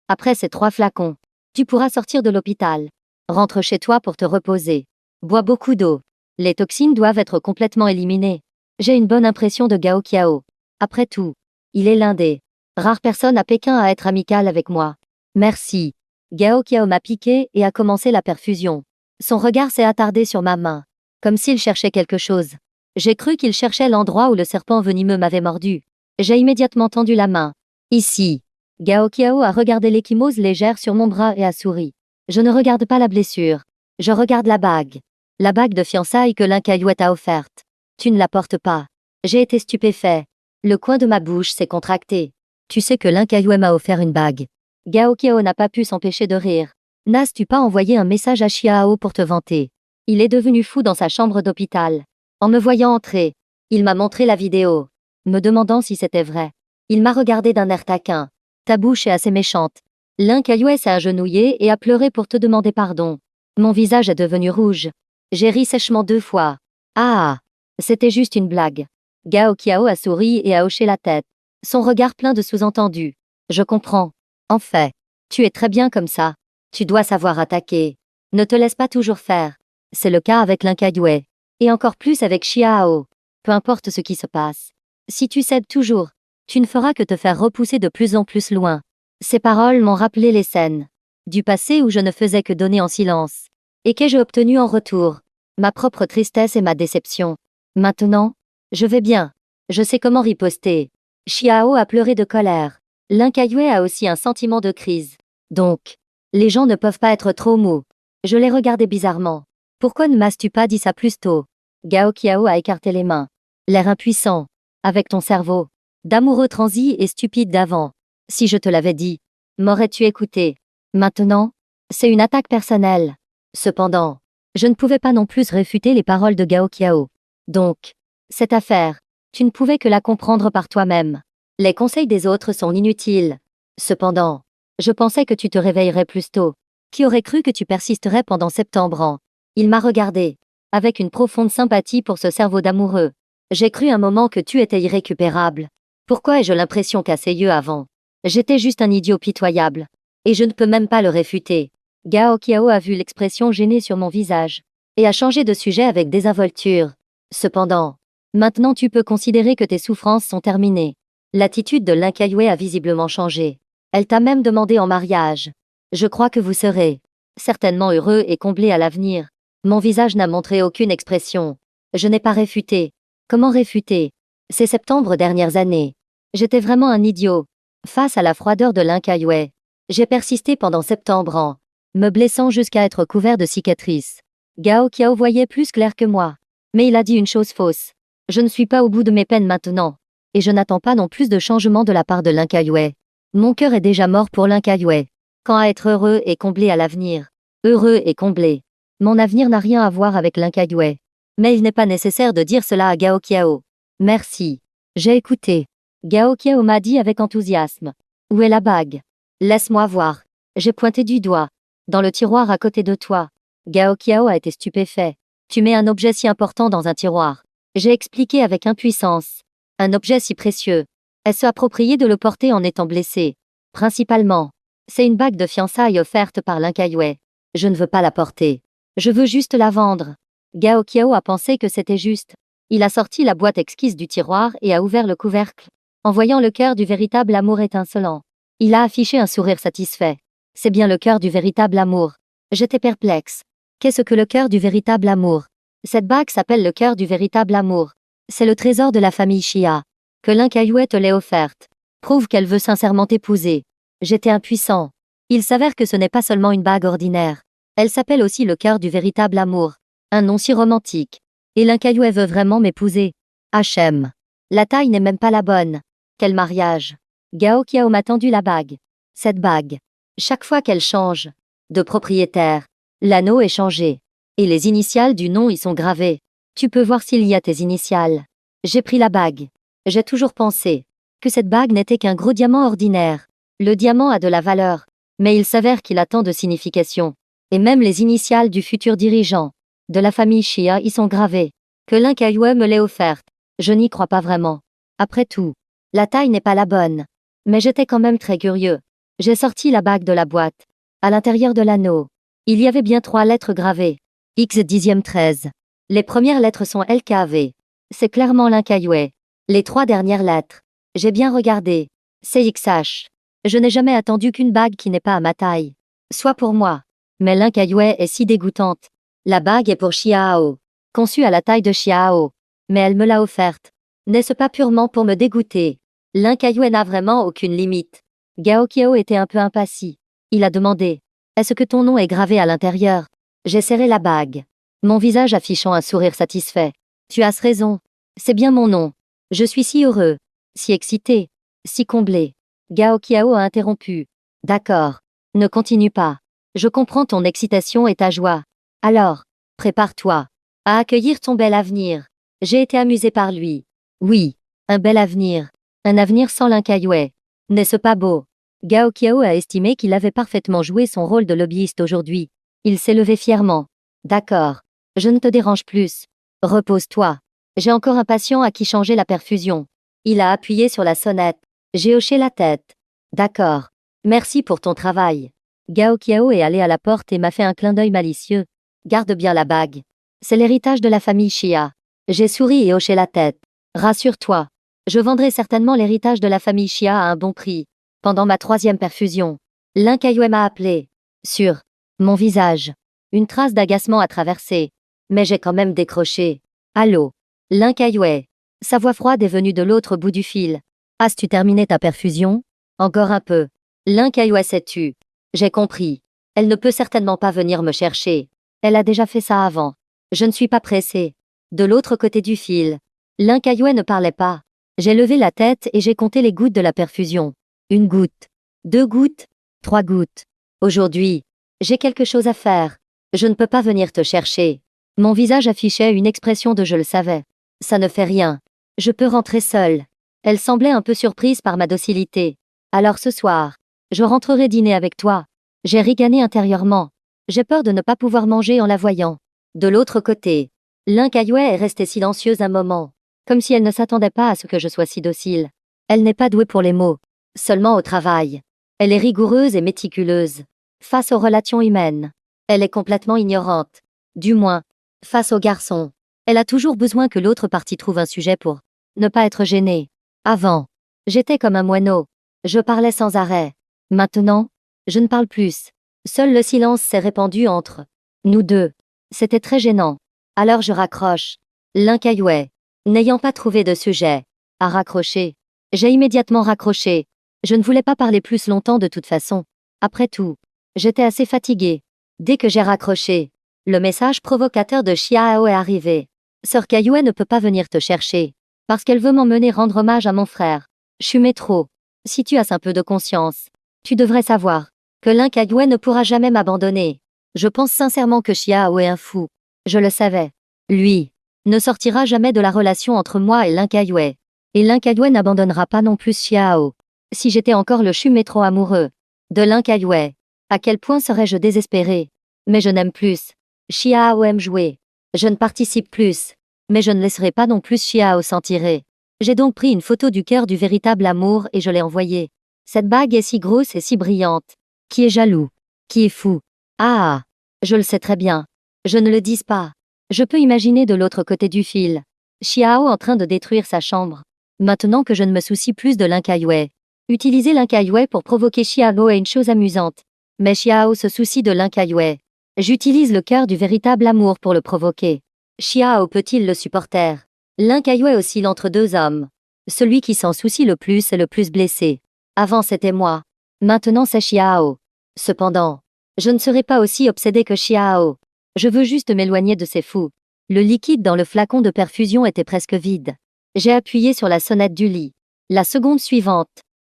A: après ces 3 flacons, tu pourras sortir de l'hôpital. Rentre chez toi pour te reposer. Bois beaucoup d'eau. Les toxines doivent être complètement éliminées. J'ai une bonne impression de Gao Qiao. Après tout, il est l'un des rares personnes à Pékin à être amical avec moi. Merci. Gao Qiao m'a piqué et a commencé la perfusion. Son regard s'est attardé sur ma main, comme s'il cherchait quelque chose. J'ai cru qu'il cherchait l'endroit où le serpent venimeux m'avait mordu. J'ai immédiatement tendu la main. Ici. Gao Qiao a regardé l'échymose légère sur mon bras et a souri. Je ne regarde pas la blessure. Je regarde la bague. La bague de fiançailles que Linkayue t'a offerte. Tu ne la portes pas. J'ai été stupéfait. Le coin de ma bouche s'est contracté. Tu sais que Linkayue m'a offert une bague. Gao Qiao n'a pas pu s'empêcher de rire. N'as-tu pas envoyé un message à Xiao pour te vanter? Il est devenu fou dans sa chambre d'hôpital. En me voyant entrer, il m'a montré la vidéo, me demandant si c'était vrai. Il m'a regardé d'un air taquin. Ta bouche est assez méchante. Linkayue s'est agenouillé et a pleuré pour te demander pardon. Mon visage est devenu rouge. J'ai ri sèchement 2 fois. Ah! C'était juste une blague. Gao Qiao a souri et a hoché la tête. Son regard plein de sous-entendus. Je comprends. En fait, tu es très bien comme ça. Tu dois savoir attaquer. Ne te laisse pas toujours faire. C'est le cas avec Linkayue. Et encore plus avec Xiao. Peu importe ce qui se passe. Si tu cèdes toujours, tu ne feras que te faire repousser de plus en plus loin. Ces paroles m'ont rappelé les scènes du passé où je ne faisais que donner en silence. Et qu'ai-je obtenu en retour? Ma propre tristesse et ma déception. Maintenant, je vais bien. Je sais comment riposter. Xiao a pleuré de colère. Linkayue a aussi un sentiment de crise. Donc, les gens ne peuvent pas être trop mous. Je les regardais bizarrement. Pourquoi ne m'as-tu pas dit ça plus tôt? Gao Qiao a écarté les mains. L'air impuissant. Avec ton cerveau. D'amoureux transi et stupide d'avant. Si je te l'avais dit, m'aurais-tu écouté? Maintenant, c'est une attaque personnelle. Cependant, je ne pouvais pas non plus réfuter les paroles de Gao Qiao. Donc, cette affaire, tu ne pouvais que la comprendre par toi-même. Les conseils des autres sont inutiles. Cependant, je pensais que tu te réveillerais plus tôt. Qui aurait cru que tu persisterais pendant septembre ans? Il m'a regardé, avec une profonde sympathie pour ce cerveau d'amoureux. J'ai cru un moment que tu étais irrécupérable. Pourquoi ai-je l'impression qu'assez yeux avant? J'étais juste un idiot pitoyable. Et je ne peux même pas le réfuter. Gao Qiao a vu l'expression gênée sur mon visage. Et a changé de sujet avec désinvolture. Cependant, maintenant tu peux considérer que tes souffrances sont terminées. L'attitude de Linkayue a visiblement changé. Elle t'a même demandé en mariage. Je crois que vous serez certainement heureux et comblé à l'avenir. Mon visage n'a montré aucune expression. Je n'ai pas réfuté. Comment réfuter? Ces septembre dernières années. J'étais vraiment un idiot. Face à la froideur de Linkayue, j'ai persisté pendant septembre ans, me blessant jusqu'à être couvert de cicatrices. Gao Qiao voyait plus clair que moi. Mais il a dit une chose fausse. Je ne suis pas au bout de mes peines maintenant. Et je n'attends pas non plus de changement de la part de Linkayue. Mon cœur est déjà mort pour Linkayue. Quant à être heureux et comblé à l'avenir. Heureux et comblé. Mon avenir n'a rien à voir avec Linkayue. Mais il n'est pas nécessaire de dire cela à Gao Qiao. Merci. J'ai écouté. Gao Qiao m'a dit avec enthousiasme. Où est la bague? Laisse-moi voir. J'ai pointé du doigt. Dans le tiroir à côté de toi. Gao Qiao a été stupéfait. Tu mets un objet si important dans un tiroir. J'ai expliqué avec impuissance. Un objet si précieux. Est-ce approprié de le porter en étant blessé? Principalement. C'est une bague de fiançailles offerte par Linkayue. Je ne veux pas la porter. Je veux juste la vendre. Gao Qiao a pensé que c'était juste. Il a sorti la boîte exquise du tiroir et a ouvert le couvercle. En voyant le cœur du véritable amour étincelant, il a affiché un sourire satisfait. C'est bien le cœur du véritable amour. J'étais perplexe. Qu'est-ce que le cœur du véritable amour? Cette bague s'appelle le cœur du véritable amour. C'est le trésor de la famille Xia. Que Linkayue te l'ait offerte. Prouve qu'elle veut sincèrement t'épouser. J'étais impuissant. Il s'avère que ce n'est pas seulement une bague ordinaire. Elle s'appelle aussi le cœur du véritable amour. Un nom si romantique. Et Linkayue veut vraiment m'épouser. HM. La taille n'est même pas la bonne. Quel mariage. Gao Qiao m'a tendu la bague. Cette bague. Chaque fois qu'elle change de propriétaire, l'anneau est changé. Et les initiales du nom y sont gravées. Tu peux voir s'il y a tes initiales. J'ai pris la bague. J'ai toujours pensé que cette bague n'était qu'un gros diamant ordinaire. Le diamant a de la valeur, mais il s'avère qu'il a tant de signification. Et même les initiales du futur dirigeant de la famille Xia y sont gravées. Que Linkayue me l'ait offerte. Je n'y crois pas vraiment. Après tout, la taille n'est pas la bonne. Mais j'étais quand même très curieux. J'ai sorti la bague de la boîte. À l'intérieur de l'anneau, il y avait bien 3 lettres gravées. X13. Les premières lettres sont LKV. C'est clairement Linkayue. Les 3 dernières lettres. J'ai bien regardé. C'est XH. Je n'ai jamais attendu qu'une bague qui n'est pas à ma taille soit pour moi. Mais Linkayue est si dégoûtante. La bague est pour Xiao. Conçue à la taille de Xiao. Mais elle me l'a offerte. N'est-ce pas purement pour me dégoûter? Lin Kaiwei n'a vraiment aucune limite. Gao Qiao était un peu impassible. Il a demandé. Est-ce que ton nom est gravé à l'intérieur? J'ai serré la bague. Mon visage affichant un sourire satisfait. Tu as raison. C'est bien mon nom. Je suis si heureux, si excité, si comblé. Gao Qiao a interrompu. D'accord. Ne continue pas. Je comprends ton excitation et ta joie. Alors, prépare-toi à accueillir ton bel avenir. J'ai été amusé par lui. Oui, un bel avenir. Un avenir sans Lin Kaiwei. N'est-ce pas beau? Gao Qiao a estimé qu'il avait parfaitement joué son rôle de lobbyiste aujourd'hui. Il s'est levé fièrement. D'accord. Je ne te dérange plus. Repose-toi. J'ai encore un patient à qui changer la perfusion. Il a appuyé sur la sonnette. J'ai hoché la tête. D'accord. Merci pour ton travail. Gao Qiao est allé à la porte et m'a fait un clin d'œil malicieux. Garde bien la bague. C'est l'héritage de la famille Xia. J'ai souri et hoché la tête. Rassure-toi. Je vendrai certainement l'héritage de la famille Xia à un bon prix. Pendant ma 3e perfusion, Lin Kaiwei m'a appelé. Sur mon visage, une trace d'agacement a traversé. Mais j'ai quand même décroché. Allô? Lin Kaiwei. Sa voix froide est venue de l'autre bout du fil. As-tu terminé ta perfusion? Encore un peu. Lin Kaiwei s'est tu. J'ai compris. Elle ne peut certainement pas venir me chercher. Elle a déjà fait ça avant. Je ne suis pas pressée. De l'autre côté du fil, Lin Kaiwei ne parlait pas. J'ai levé la tête et j'ai compté les gouttes de la perfusion. 1 goutte. 2 gouttes. 3 gouttes. Aujourd'hui, j'ai quelque chose à faire. Je ne peux pas venir te chercher. Mon visage affichait une expression de je le savais. Ça ne fait rien. Je peux rentrer seule. Elle semblait un peu surprise par ma docilité. Alors ce soir, je rentrerai dîner avec toi. J'ai ricané intérieurement. J'ai peur de ne pas pouvoir manger en la voyant. De l'autre côté, Lin Kaiwei est restée silencieuse un moment, comme si elle ne s'attendait pas à ce que je sois si docile. Elle n'est pas douée pour les mots, seulement au travail. Elle est rigoureuse et méticuleuse. Face aux relations humaines, elle est complètement ignorante. Du moins, face aux garçons, elle a toujours besoin que l'autre partie trouve un sujet pour ne pas être gênée. Avant, j'étais comme un moineau. Je parlais sans arrêt. Maintenant, je ne parle plus. Seul le silence s'est répandu entre nous deux. C'était très gênant. Alors je raccroche. Lin Kaiwei, n'ayant pas trouvé de sujet, a raccroché. J'ai immédiatement raccroché. Je ne voulais pas parler plus longtemps de toute façon. Après tout, j'étais assez fatiguée. Dès que j'ai raccroché, le message provocateur de Xiao est arrivé. Sœur Kaiwei ne peut pas venir te chercher, parce qu'elle veut m'emmener rendre hommage à mon frère. Shumetro, si tu as un peu de conscience, tu devrais savoir que Lin Kaiwei ne pourra jamais m'abandonner. Je pense sincèrement que Xiao est un fou. Je le savais. Lui ne sortira jamais de la relation entre moi et Lin Kaiwei. Et Lin Kaiwei n'abandonnera pas non plus Xiao. Si j'étais encore le Shumetro amoureux de Lin Kaiwei, à quel point serais-je désespérée. Mais je n'aime plus. Xiao aime jouer. Je ne participe plus. Mais je ne laisserai pas non plus Xiao s'en tirer. J'ai donc pris une photo du cœur du véritable amour et je l'ai envoyée. Cette bague est si grosse et si brillante. Qui est jaloux? Qui est fou? Ah, je le sais très bien. Je ne le dis pas. Je peux imaginer de l'autre côté du fil Xiao en train de détruire sa chambre. Maintenant que je ne me soucie plus de Lin Kaiwei. Utiliser Lin Kaiwei pour provoquer Xiao est une chose amusante. Mais Xiao se soucie de Lin Kaiwei. J'utilise le cœur du véritable amour pour le provoquer. Xiao peut-il le supporter? Lin Kaiwei oscille entre 2 hommes. Celui qui s'en soucie le plus est le plus blessé. Avant c'était moi. Maintenant c'est Xiao. Cependant, je ne serai pas aussi obsédée que Xiao. Je veux juste m'éloigner de ces fous. Le liquide dans le flacon de perfusion était presque vide. J'ai appuyé sur la sonnette du lit. La seconde suivante,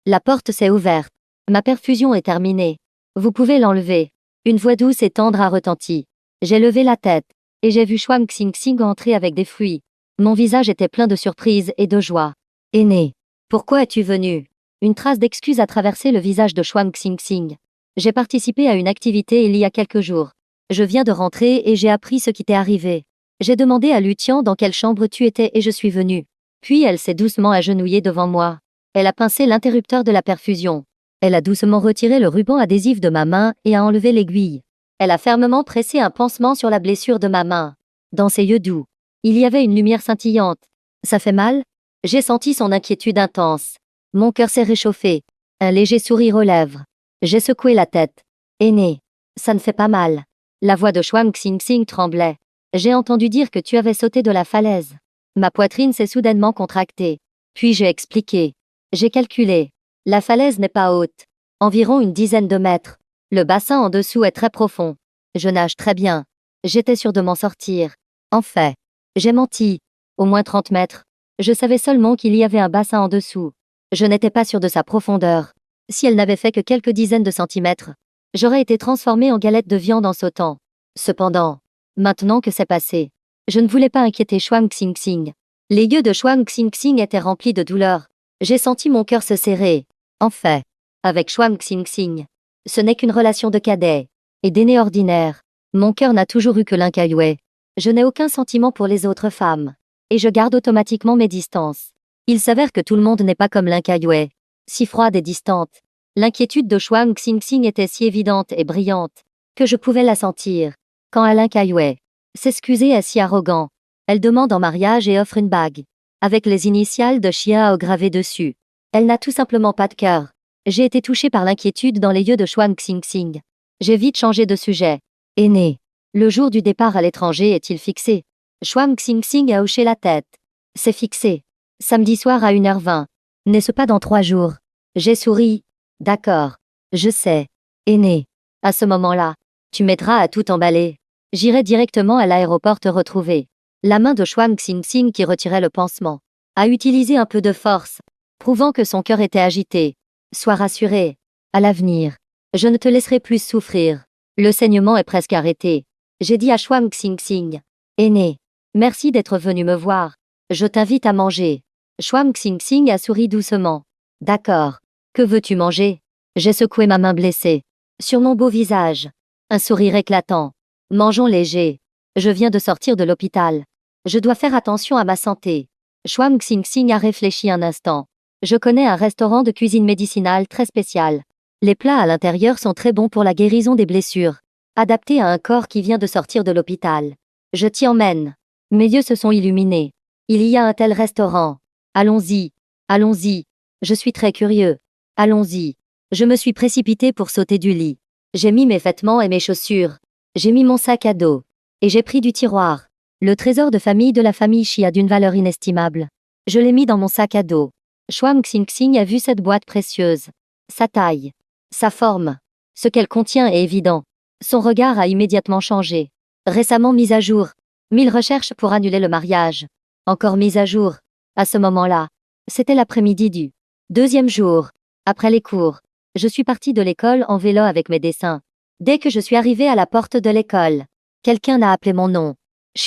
A: la porte s'est ouverte. Ma perfusion est terminée. Vous pouvez l'enlever. Une voix douce et tendre a retenti. J'ai levé la tête, et j'ai vu Shuang Xingxing entrer avec des fruits. Mon visage était plein de surprise et de joie. Aîné, pourquoi es-tu venu? Une trace d'excuse a traversé le visage de Shuang Xingxing. J'ai participé à une activité il y a quelques jours. Je viens de rentrer et j'ai appris ce qui t'est arrivé. J'ai demandé à Lutian dans quelle chambre tu étais et je suis venue. Puis elle s'est doucement agenouillée devant moi. Elle a pincé l'interrupteur de la perfusion. Elle a doucement retiré le ruban adhésif de ma main et a enlevé l'aiguille. Elle a fermement pressé un pansement sur la blessure de ma main. Dans ses yeux doux, il y avait une lumière scintillante. Ça fait mal? J'ai senti son inquiétude intense. Mon cœur s'est réchauffé. Un léger sourire aux lèvres. J'ai secoué la tête. Aîné, ça ne fait pas mal. La voix de Shuang Xingxing tremblait. J'ai entendu dire que tu avais sauté de la falaise. Ma poitrine s'est soudainement contractée. Puis j'ai expliqué. J'ai calculé. La falaise n'est pas haute. Environ une dizaine de mètres. Le bassin en dessous est très profond. Je nage très bien. J'étais sûre de m'en sortir. En fait, j'ai menti. Au moins 30 mètres. Je savais seulement qu'il y avait un bassin en dessous. Je n'étais pas sûre de sa profondeur. Si elle n'avait fait que quelques dizaines de centimètres, j'aurais été transformée en galette de viande en sautant. Cependant, maintenant que c'est passé, je ne voulais pas inquiéter Shuang Xingxing. Les yeux de Shuang Xingxing étaient remplis de douleur. J'ai senti mon cœur se serrer. En fait, avec Shuang Xingxing, ce n'est qu'une relation de cadet et d'aîné ordinaire. Mon cœur n'a toujours eu que Lin Kayue. Je n'ai aucun sentiment pour les autres femmes. Et je garde automatiquement mes distances. Il s'avère que tout le monde n'est pas comme Lin Kayue, si froide et distante. L'inquiétude de Shuang Xingxing était si évidente et brillante que je pouvais la sentir. Quand Lin Kayue s'excuser est si arrogant, elle demande en mariage et offre une bague, avec les initiales de Xiao gravées dessus. Elle n'a tout simplement pas de cœur. J'ai été touchée par l'inquiétude dans les yeux de Shuang Xingxing. J'ai vite changé de sujet. Aîné, le jour du départ à l'étranger est-il fixé? Shuang Xingxing a hoché la tête. C'est fixé. Samedi soir à 1h20. N'est-ce pas dans 3 jours? J'ai souri. D'accord. Je sais. Aîné. À ce moment-là, tu m'aideras à tout emballer. J'irai directement à l'aéroport te retrouver. La main de Shuang Xingxing qui retirait le pansement a utilisé un peu de force, prouvant que son cœur était agité. Sois rassuré. À l'avenir, je ne te laisserai plus souffrir. Le saignement est presque arrêté. J'ai dit à Shuang Xingxing. Aîné. Merci d'être venu me voir. Je t'invite à manger. Shuang Xingxing a souri doucement. D'accord. Que veux-tu manger? J'ai secoué ma main blessée. Sur mon beau visage, un sourire éclatant. Mangeons léger. Je viens de sortir de l'hôpital. Je dois faire attention à ma santé. Shuang Xingxing a réfléchi un instant. Je connais un restaurant de cuisine médicinale très spécial. Les plats à l'intérieur sont très bons pour la guérison des blessures, adaptés à un corps qui vient de sortir de l'hôpital. Je t'y emmène. Mes yeux se sont illuminés. Il y a un tel restaurant. Allons-y. Allons-y. Je suis très curieux. Allons-y. Je me suis précipitée pour sauter du lit. J'ai mis mes vêtements et mes chaussures. J'ai mis mon sac à dos. Et j'ai pris du tiroir le trésor de famille de la famille Xia d'une valeur inestimable. Je l'ai mis dans mon sac à dos. Shuang Xingxing a vu cette boîte précieuse. Sa taille. Sa forme. Ce qu'elle contient est évident. Son regard a immédiatement changé. Récemment mise à jour. 1000 recherches pour annuler le mariage. Encore mise à jour. À ce moment-là, c'était l'après-midi du 2e jour. Après les cours, je suis partie de l'école en vélo avec mes dessins. Dès que je suis arrivée à la porte de l'école, quelqu'un a appelé mon nom.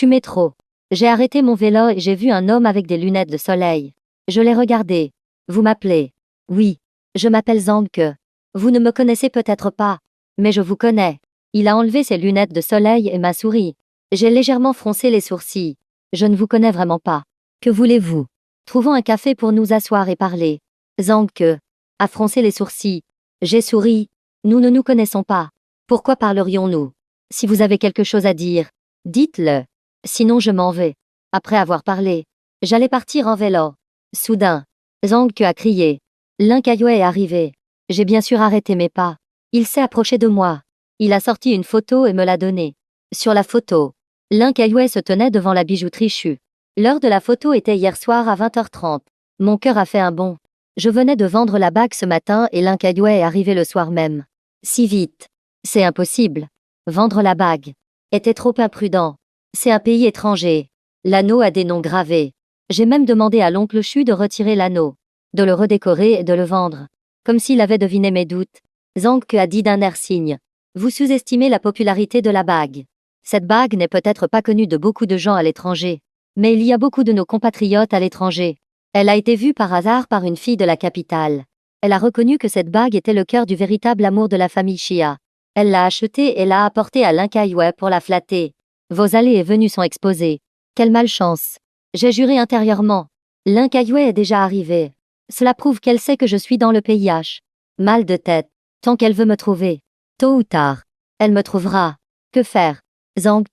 A: Métro. J'ai arrêté mon vélo et j'ai vu un homme avec des lunettes de soleil. Je l'ai regardé. Vous m'appelez? Oui. Je m'appelle Zhang. Vous ne me connaissez peut-être pas, mais je vous connais. Il a enlevé ses lunettes de soleil et m'a souri. J'ai légèrement froncé les sourcils. Je ne vous connais vraiment pas. Que voulez-vous? Trouvons un café pour nous asseoir et parler. Zhang a froncé les sourcils. J'ai souri. Nous ne nous connaissons pas. Pourquoi parlerions-nous? Si vous avez quelque chose à dire, dites-le. Sinon je m'en vais. Après avoir parlé, j'allais partir en vélo. Soudain, Zhang a crié. Lin Kayue est arrivé. J'ai bien sûr arrêté mes pas. Il s'est approché de moi. Il a sorti une photo et me l'a donnée. Sur la photo, Lin Kayue se tenait devant la bijouterie Chu. L'heure de la photo était hier soir à 20h30. Mon cœur a fait un bond. Je venais de vendre la bague ce matin et Lin Kayue est arrivé le soir même. Si vite. C'est impossible. Vendre la bague était trop imprudent. C'est un pays étranger. L'anneau a des noms gravés. J'ai même demandé à l'oncle Chu de retirer l'anneau, de le redécorer et de le vendre. Comme s'il avait deviné mes doutes, Zhang a dit d'un air signe. Vous sous-estimez la popularité de la bague. Cette bague n'est peut-être pas connue de beaucoup de gens à l'étranger, mais il y a beaucoup de nos compatriotes à l'étranger. Elle a été vue par hasard par une fille de la capitale. Elle a reconnu que cette bague était le cœur du véritable amour de la famille Xia. Elle l'a achetée et l'a apportée à Lin Kayue pour la flatter. Vos allées et venues sont exposées. Quelle malchance. J'ai juré intérieurement. Lin Kayue est déjà arrivée. Cela prouve qu'elle sait que je suis dans le pays H. Mal de tête. Tant qu'elle veut me trouver. Tôt ou tard. Elle me trouvera. Que faire? Zhang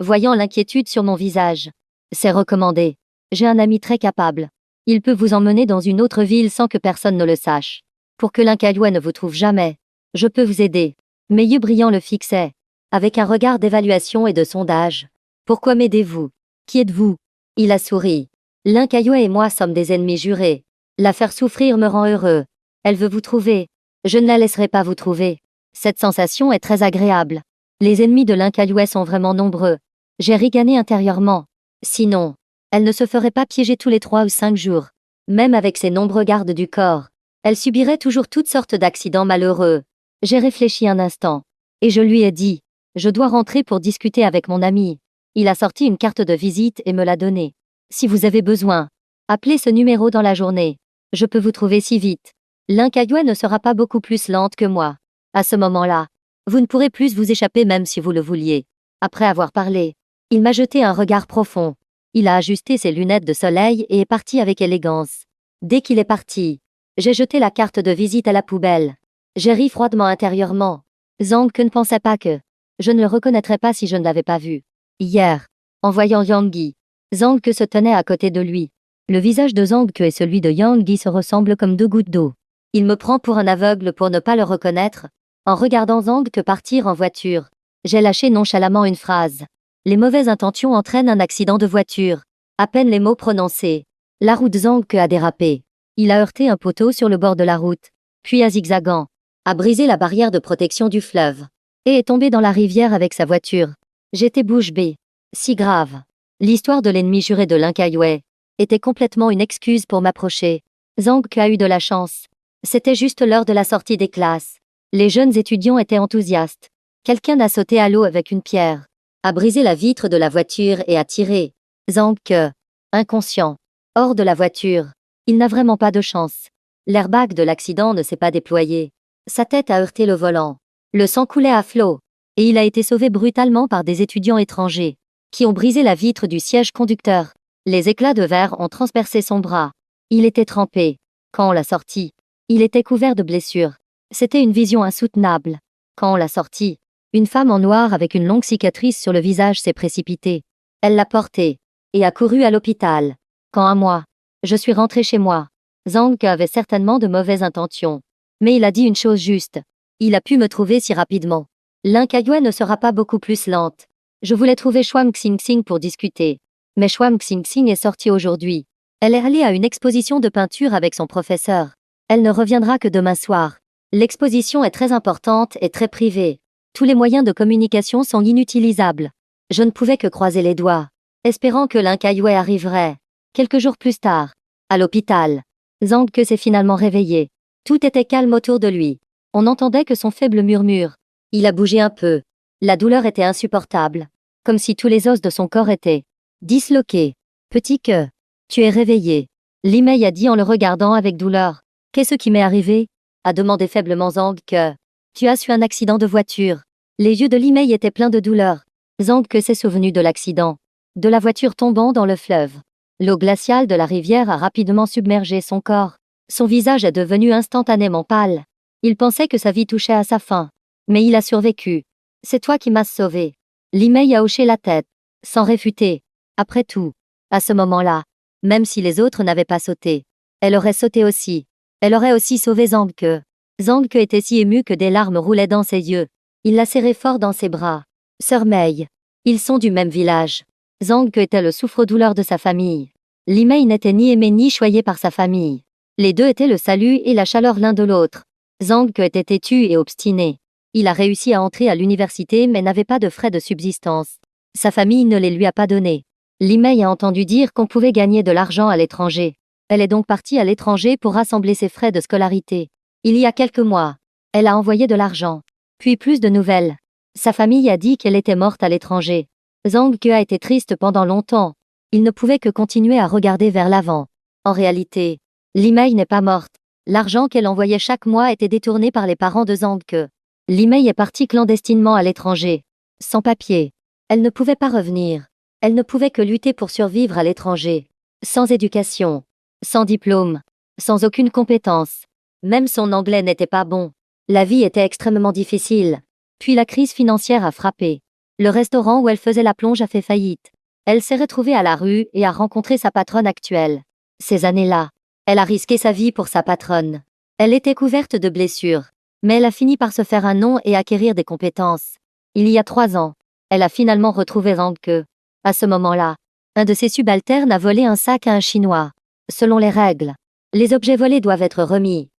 A: voyant l'inquiétude sur mon visage. C'est recommandé. J'ai un ami très capable. Il peut vous emmener dans une autre ville sans que personne ne le sache. Pour que Lin Kayue ne vous trouve jamais. Je peux vous aider. Mes yeux brillants le fixaient. Avec un regard d'évaluation et de sondage. Pourquoi m'aidez-vous? Qui êtes-vous? Il a souri. Lin Kayue et moi sommes des ennemis jurés. La faire souffrir me rend heureux. Elle veut vous trouver. Je ne la laisserai pas vous trouver. Cette sensation est très agréable. Les ennemis de Lin Kayue sont vraiment nombreux. J'ai ricané intérieurement. Sinon, elle ne se ferait pas piéger tous les 3 ou 5 jours. Même avec ses nombreux gardes du corps, elle subirait toujours toutes sortes d'accidents malheureux. J'ai réfléchi un instant. Et je lui ai dit, je dois rentrer pour discuter avec mon ami. Il a sorti une carte de visite et me l'a donnée. Si vous avez besoin, appelez ce numéro dans la journée. Je peux vous trouver si vite. Lin Kayue ne sera pas beaucoup plus lente que moi. À ce moment-là, vous ne pourrez plus vous échapper même si vous le vouliez. Après avoir parlé, il m'a jeté un regard profond. Il a ajusté ses lunettes de soleil et est parti avec élégance. Dès qu'il est parti, j'ai jeté la carte de visite à la poubelle. J'ai ri froidement intérieurement. Zhang Ke ne pensait pas que je ne le reconnaîtrais pas si je ne l'avais pas vu. Hier, en voyant Yang Yi, Zhang Ke se tenait à côté de lui. Le visage de Zhang Ke et celui de Yang Yi se ressemblent comme 2 gouttes d'eau. Il me prend pour un aveugle pour ne pas le reconnaître. En regardant Zhang Ke partir en voiture, j'ai lâché nonchalamment une phrase. Les mauvaises intentions entraînent un accident de voiture. À peine les mots prononcés, la route Zhang Ke a dérapé. Il a heurté un poteau sur le bord de la route, puis a zigzagant, a brisé la barrière de protection du fleuve, et est tombé dans la rivière avec sa voiture. J'étais bouche bée. Si grave. L'histoire de l'ennemi juré de Lin Kayue était complètement une excuse pour m'approcher. Zhang Ke a eu de la chance. C'était juste l'heure de la sortie des classes. Les jeunes étudiants étaient enthousiastes. Quelqu'un a sauté à l'eau avec une pierre, a brisé la vitre de la voiture et a tiré. Zhang Ke, inconscient, hors de la voiture. Il n'a vraiment pas de chance. L'airbag de l'accident ne s'est pas déployé. Sa tête a heurté le volant. Le sang coulait à flot. Et il a été sauvé brutalement par des étudiants étrangers, qui ont brisé la vitre du siège conducteur. Les éclats de verre ont transpercé son bras. Il était trempé. Quand on l'a sorti, il était couvert de blessures. C'était une vision insoutenable. Quand on l'a sorti, une femme en noir avec une longue cicatrice sur le visage s'est précipitée. Elle l'a porté et a couru à l'hôpital. Quand à moi, je suis rentré chez moi. Zhang Ke avait certainement de mauvaises intentions. Mais il a dit une chose juste. Il a pu me trouver si rapidement. Lin Kayue ne sera pas beaucoup plus lente. Je voulais trouver Shuang Xingxing pour discuter. Mais Shuang Xingxing est sortie aujourd'hui. Elle est allée à une exposition de peinture avec son professeur. Elle ne reviendra que demain soir. L'exposition est très importante et très privée. Tous les moyens de communication sont inutilisables. Je ne pouvais que croiser les doigts, espérant que Lin Kayue arriverait. Quelques jours plus tard, à l'hôpital, Zhang Ke s'est finalement réveillé. Tout était calme autour de lui. On n'entendait que son faible murmure. Il a bougé un peu. La douleur était insupportable, comme si tous les os de son corps étaient disloqués. Petit que, tu es réveillé. Li Mei a dit en le regardant avec douleur. Qu'est-ce qui m'est arrivé? A demandé faiblement Zhang Ke. Tu as eu un accident de voiture. Les yeux de Li Mei étaient pleins de douleur. Zhang Ke s'est souvenu de l'accident, de la voiture tombant dans le fleuve. L'eau glaciale de la rivière a rapidement submergé son corps. Son visage est devenu instantanément pâle. Il pensait que sa vie touchait à sa fin. Mais il a survécu. C'est toi qui m'as sauvé. Li Mei a hoché la tête, sans réfuter. Après tout, à ce moment-là, même si les autres n'avaient pas sauté, elle aurait sauté aussi. Elle aurait aussi sauvé Zhang Ke. Zhang Ke était si ému que des larmes roulaient dans ses yeux. Il la serrait fort dans ses bras. Sœur Mei. Ils sont du même village. Zhang Ke était le souffre-douleur de sa famille. Li Mei n'était ni aimé ni choyé par sa famille. Les deux étaient le salut et la chaleur l'un de l'autre. Zhang Ke était têtu et obstiné. Il a réussi à entrer à l'université mais n'avait pas de frais de subsistance. Sa famille ne les lui a pas donnés. Li Mei a entendu dire qu'on pouvait gagner de l'argent à l'étranger. Elle est donc partie à l'étranger pour rassembler ses frais de scolarité. Il y a quelques mois, elle a envoyé de l'argent. Puis plus de nouvelles. Sa famille a dit qu'elle était morte à l'étranger. Zhang Ke a été triste pendant longtemps. Il ne pouvait que continuer à regarder vers l'avant. En réalité, Li Mei n'est pas morte. L'argent qu'elle envoyait chaque mois était détourné par les parents de Zhang Ke. Li Mei est partie clandestinement à l'étranger. Sans papier. Elle ne pouvait pas revenir. Elle ne pouvait que lutter pour survivre à l'étranger. Sans éducation. Sans diplôme. Sans aucune compétence. Même son anglais n'était pas bon. La vie était extrêmement difficile. Puis la crise financière a frappé. Le restaurant où elle faisait la plonge a fait faillite. Elle s'est retrouvée à la rue et a rencontré sa patronne actuelle. Ces années-là, elle a risqué sa vie pour sa patronne. Elle était couverte de blessures. Mais elle a fini par se faire un nom et acquérir des compétences. Il y a 3 ans, elle a finalement retrouvé Zhang Ke. À ce moment-là, Un de ses subalternes a volé un sac à un Chinois. Selon les règles, les objets volés doivent être remis.